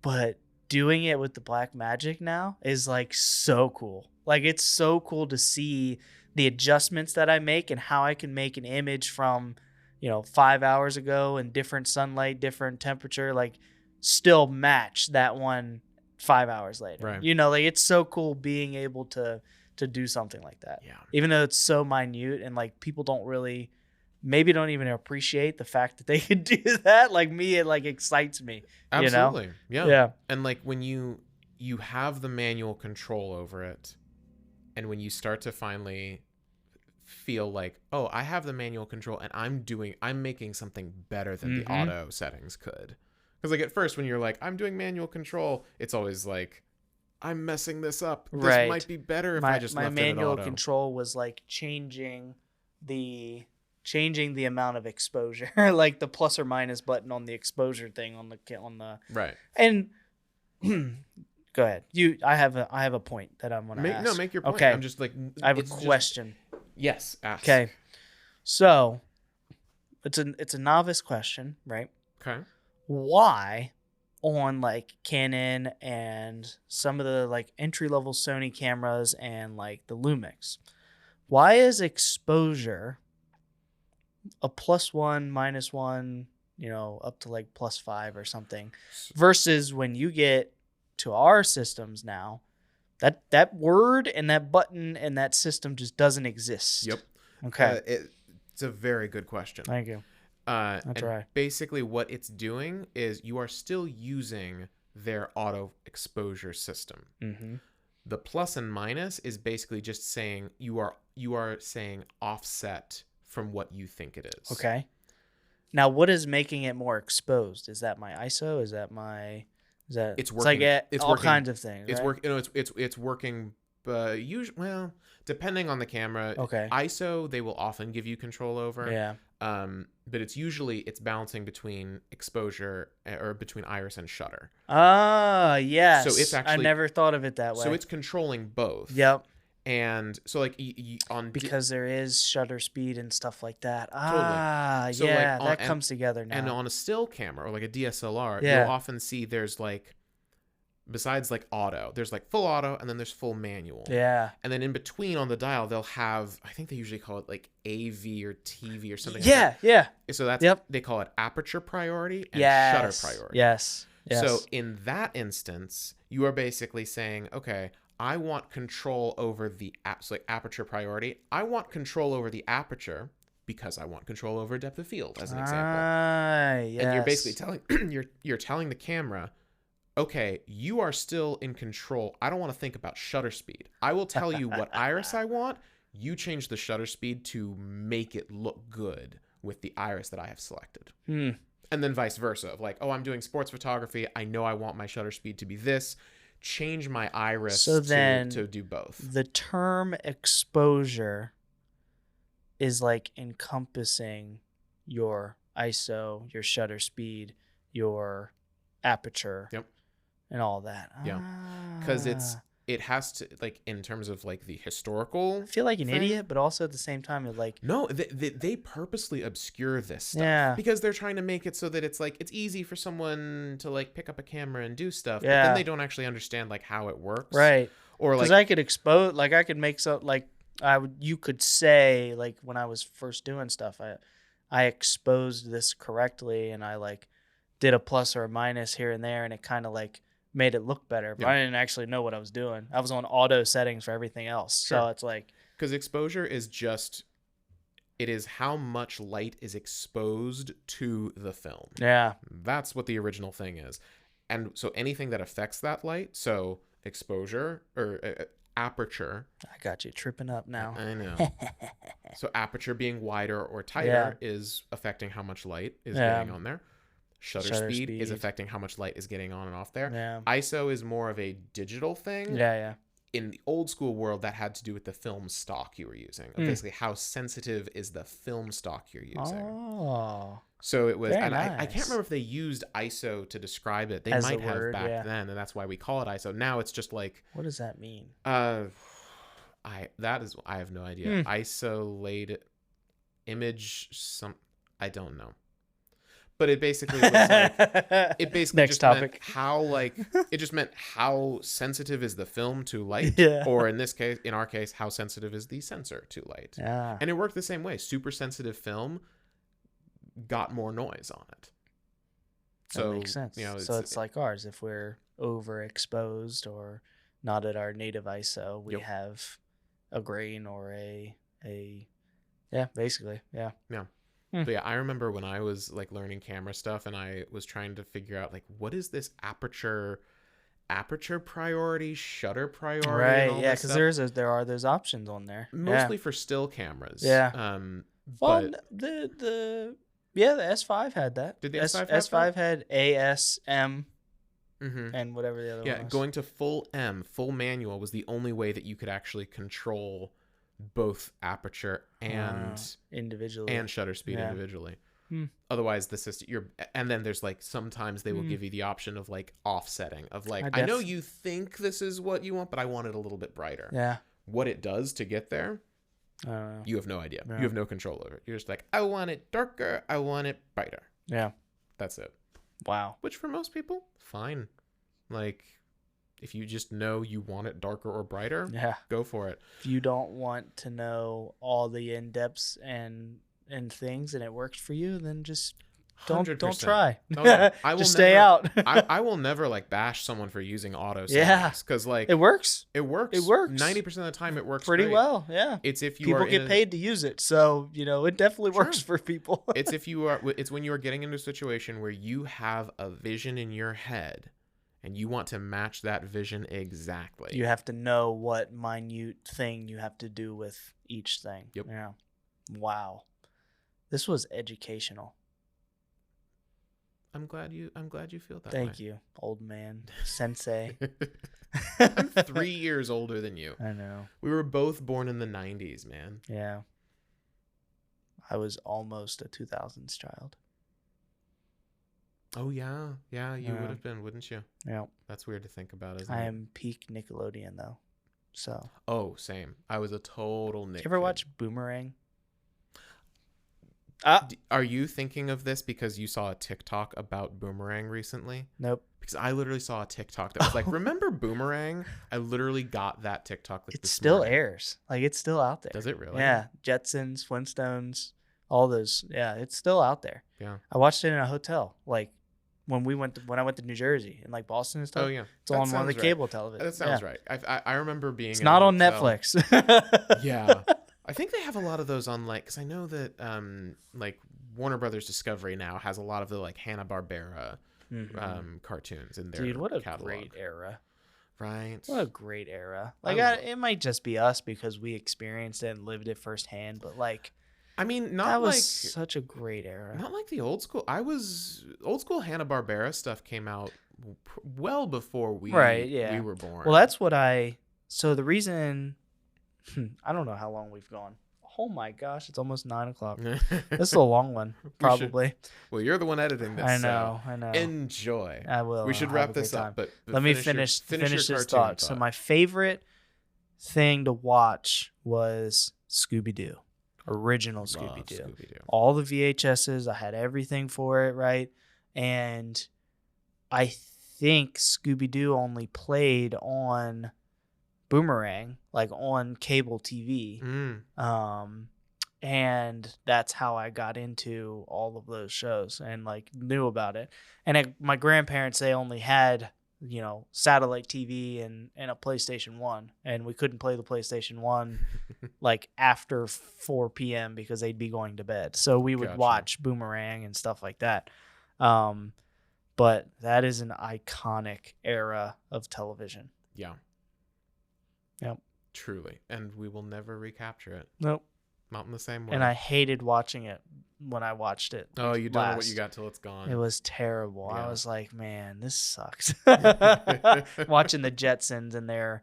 But doing it with the Blackmagic now is like so cool. Like, it's so cool to see the adjustments that I make and how I can make an image from, 5 hours ago in different sunlight, different temperature, like still match that one 5 hours later. Right. Like it's so cool being able to do something like that. Yeah. Even though it's so minute and like people don't even appreciate the fact that they could do that. Like me, it like excites me. Absolutely. Yeah. Yeah. And like when you have the manual control over it, and when you start to finally feel like, oh, I have the manual control and I'm making something better than the auto settings could. Because like at first when you're like, I'm doing manual control, it's always like, I'm messing this up. This might be better if I just left it at auto. My manual control was like changing the amount of exposure, like the plus or minus button on the exposure thing on the right. And go ahead. I have a point that I'm gonna ask. No, make your point. Okay. I'm just like, I have a question. Yes. Ask. Okay. So it's a novice question, right? Okay. Why on like Canon and some of the like entry level Sony cameras and like the Lumix, why is exposure a +1, -1, up to like +5 or something, versus when you get to our systems now, that word and that button and that system just doesn't exist? Yep. Okay. It's a very good question. Thank you. That's right. Basically what it's doing is you are still using their auto exposure system. Mm-hmm. The plus and minus is basically just saying you are saying offset from what you think it is. Okay. Now, what is making it more exposed? Is that my ISO? Is that it's working? It's all working, kinds of things. It's right? working. It's working. Usually, well, depending on the camera. Okay. ISO they will often give you control over. Yeah. But it's balancing between exposure or between iris and shutter. Ah, yes. So it's actually, I never thought of it that way. So it's controlling both. Yep. And so like because there is shutter speed and stuff like that. Totally. Ah, so yeah, that comes together now. And on a still camera or like a DSLR, yeah. you'll often see there's like, besides like auto, there's like full auto and then there's full manual. Yeah. And then in between on the dial, they'll have, I think they usually call it like AV or TV or something. Yeah, like that. yeah. So that's, they call it aperture priority and shutter priority. Yes. So in that instance, you are basically saying, okay, I want control over the aperture priority. I want control over the aperture because I want control over depth of field, as an example. Yes. And you're basically telling you're telling the camera, okay, you are still in control. I don't want to think about shutter speed. I will tell you what iris I want. You change the shutter speed to make it look good with the iris that I have selected. And then vice versa. Of like, oh, I'm doing sports photography. I know I want my shutter speed to be this. Change my iris to do both. The term exposure is like encompassing your ISO, your shutter speed, your aperture, and all that. Yeah, because it has to, like, in terms of like the historical. I feel like an idiot, but also at the same time, it's like, no, they purposely obscure this stuff because they're trying to make it so that it's like it's easy for someone to like pick up a camera and do stuff, but then they don't actually understand like how it works, right? Or like, because I could expose, like I could make something like you could say like when I was first doing stuff, I exposed this correctly and I like did a plus or a minus here and there, and it kind of like made it look better, but I didn't actually know what I was doing. I was on auto settings for everything else. So it's like, because exposure is just, it is how much light is exposed to the film. Yeah. That's what the original thing is. And so anything that affects that light, so exposure or aperture. I got you tripping up now. I know. So aperture being wider or tighter is affecting how much light is getting on there. Shutter speed is affecting how much light is getting on and off there. Yeah. ISO is more of a digital thing. Yeah. In the old school world, that had to do with the film stock you were using. Basically, how sensitive is the film stock you're using. Oh. So it was, and nice. I can't remember if they used ISO to describe it. They might have back then, and that's why we call it ISO. Now it's just like, what does that mean? I have no idea. Isolated image, I don't know. But it basically was like, it basically Next just topic. meant how, like, it just meant how sensitive is the film to light, or in our case, how sensitive is the sensor to light. Yeah. And it worked the same way. Super sensitive film got more noise on it. So that makes sense. So it's like ours. If we're overexposed or not at our native ISO, we have a grain or a basically. Yeah. But yeah, I remember when I was like learning camera stuff and I was trying to figure out like, what is this aperture priority, shutter priority, right? Yeah, because there are those options on there, mostly for still cameras. Yeah. But the S5 had that. Did the S5 have S5 had ASM mm-hmm. and whatever the other one was. Yeah, going to full manual was the only way that you could actually control both aperture and individually and shutter speed individually. Otherwise the system and then there's like sometimes they will give you the option of like offsetting of like I know you think this is what you want, but I want it a little bit brighter. Yeah. What it does to get there, you have no idea. You have no control over it. You're just like, I want it darker, I want it brighter. Yeah. That's it. Wow. Which for most people, fine. Like if you just know you want it darker or brighter, go for it. If you don't want to know all the in-depths and things and it works for you, then just don't try. I will just stay out. I will never like bash someone for using auto settings. Yeah, because like it works. 90% of the time it works pretty great. Well. Yeah, it's if you people get paid to use it, so it definitely works for people. It's when you are getting into a situation where you have a vision in your head and you want to match that vision exactly. You have to know what minute thing you have to do with each thing. Yep. Yeah. Wow. This was educational. I'm glad you feel that Thank you, old man. Sensei. I'm 3 years older than you. I know. We were both born in the 90s, man. Yeah. I was almost a 2000s child. Oh, yeah. Yeah, you would have been, wouldn't you? Yeah. That's weird to think about, isn't it? I am peak Nickelodeon, though. So. Oh, same. I was a total Nick. Did you ever watch Boomerang? Are you thinking of this because you saw a TikTok about Boomerang recently? Nope. Because I literally saw a TikTok that was like, remember Boomerang? I literally got that TikTok. Like, it still airs. Like, it's still out there. Does it really? Yeah. Jetsons, Flintstones, all those. Yeah, it's still out there. Yeah. I watched it in a hotel. Like, when I went to New Jersey and like Boston and stuff. Oh, yeah. It's on one of the cable television. That sounds right. I remember being It's not on Netflix. Yeah. I think they have a lot of those on like, because I know that like Warner Brothers Discovery now has a lot of the like Hanna-Barbera cartoons in their catalog. Dude, what a great era. Right. What a great era. Like it might just be us because we experienced it and lived it firsthand, but like I mean, not that was like such a great era. Not like the old school. Old school Hanna-Barbera stuff came out well before we were born. Well, that's what so the reason I don't know how long we've gone. Oh my gosh, it's almost 9:00. This is a long one, probably. Well, you're the one editing this. I know. Enjoy. I will. We should wrap this up, but let me finish this thought. So my favorite thing to watch was Scooby-Doo. Original Scooby-Doo. All the VHSs, I had everything for it, right? And I think Scooby-Doo only played on Boomerang, like on cable TV. And that's how I got into all of those shows and like knew about it. And my grandparents, they only had satellite TV and a PlayStation 1, and we couldn't play the PlayStation 1 like after 4 p.m. because they'd be going to bed. So we would watch Boomerang and stuff like that. But that is an iconic era of television. Yeah. Yep. Truly. And we will never recapture it. Nope. Not in the same way. And I hated watching it when I watched it. Oh, you don't know what you got till it's gone. It was terrible. Yeah. I was like, man, this sucks. Watching the Jetsons and their,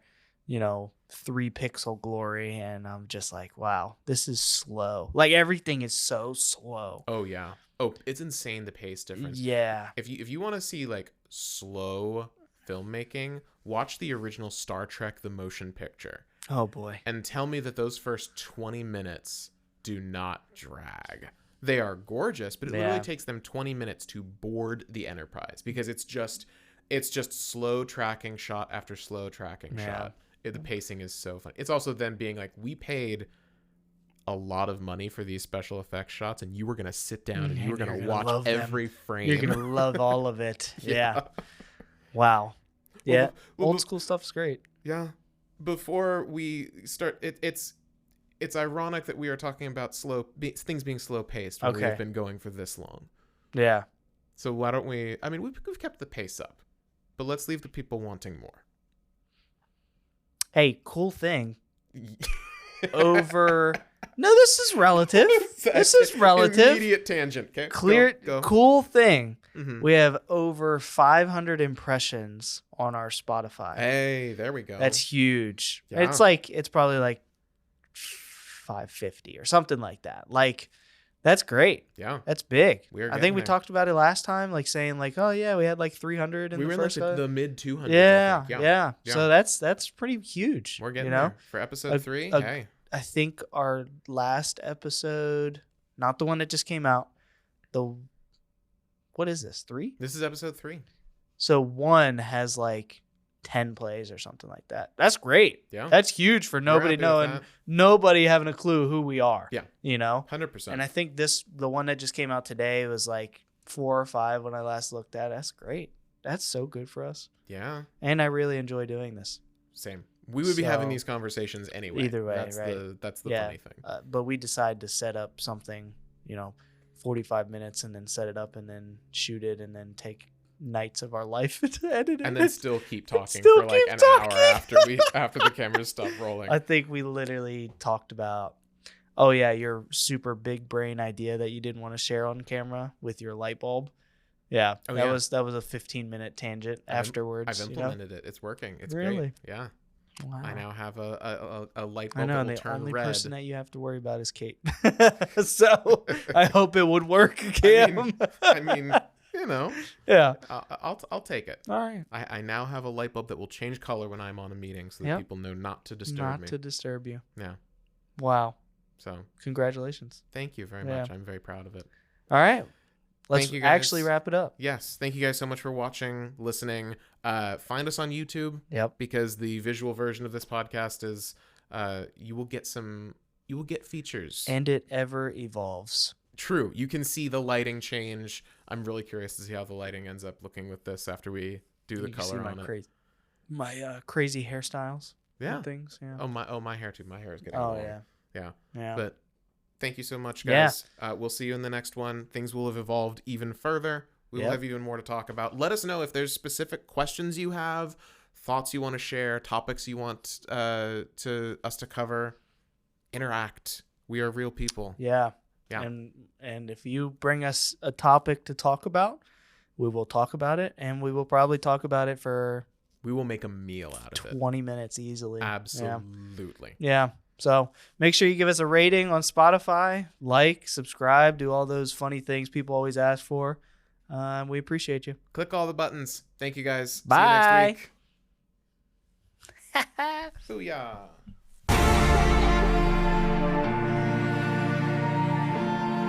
3-pixel glory. And I'm just like, wow, this is slow. Like everything is so slow. Oh, yeah. Oh, it's insane the pace difference. Yeah. If you want to see like slow filmmaking, watch the original Star Trek the motion picture. Oh boy. And tell me that those first 20 minutes do not drag. They are gorgeous, but it literally takes them 20 minutes to board the Enterprise because it's just slow tracking shot after slow tracking shot. The pacing is so fun. It's also them being like, we paid a lot of money for these special effects shots, and you were gonna sit down and you were gonna watch love every them. frame. You're gonna love all of it. Yeah. Wow. Yeah. Old school stuff's great. Yeah. Before we start, it's ironic that we are talking about things being slow paced when we've been going for this long. Yeah. So why don't we? I mean, we've kept the pace up, but let's leave the people wanting more. Hey, cool thing. Over. No, this is relative. This is relative. Immediate tangent. Okay. Go. Cool thing. Mm-hmm. We have over 500 impressions on our Spotify. Hey, there we go. That's huge. Yeah. It's probably like 550 or something like that. Like, that's great. Yeah. That's big. I think we talked about it last time, like saying like, oh yeah, we had like 300 in the first. We were in the mid 200s. Yeah. So that's pretty huge. We're getting there. For episode 3. Hey. I think our last episode, not the one that just came out, what is this, 3? This is episode 3. So 1 has like 10 plays or something like that. That's great. Yeah. That's huge for nobody knowing, nobody having a clue who we are. Yeah. 100%. And I think the one that just came out today was like 4 or 5 when I last looked at it. That's great. That's so good for us. Yeah. And I really enjoy doing this. Same. We would be having these conversations anyway. Either way, that's right? That's the funny thing. But we decide to set up something, 45 minutes and then set it up and then shoot it and then take nights of our life to edit it. And then still keep talking for like an hour after the cameras stop rolling. I think we literally talked about, oh yeah, your super big brain idea that you didn't want to share on camera with your light bulb. Yeah, that was a 15-minute tangent afterwards. I've implemented it. It's working. It's really great. Yeah. Wow. I now have a light bulb I know, that will turn red. The only person that you have to worry about is Kate. So I hope it would work, Cam. I mean, Yeah. I'll take it. All right. I now have a light bulb that will change color when I'm on a meeting so that people know not to disturb me. Not to disturb you. Yeah. Wow. So congratulations. Thank you very much. I'm very proud of it. All right. Let's actually wrap it up. Yes. Thank you guys so much for watching, listening. Find us on YouTube. Yep. Because the visual version of this podcast is you will get features. And it ever evolves. True. You can see the lighting change. I'm really curious to see how the lighting ends up looking with this after we do the color on it. My crazy hairstyles. Yeah. And things. Yeah. My hair too. My hair is getting long. Yeah. But thank you so much, guys. Yeah. We'll see you in the next one. Things will have evolved even further. We will have even more to talk about. Let us know if there's specific questions you have, thoughts you want to share, topics you want us to cover. Interact. We are real people. Yeah. Yeah. And if you bring us a topic to talk about, we will talk about it, and we will probably talk about it for... We will make a meal out of it. 20 minutes easily. Absolutely. Yeah. So make sure you give us a rating on Spotify, subscribe, do all those funny things people always ask for. We appreciate you. Click all the buttons. Thank you, guys. Bye. See you next week. Booyah.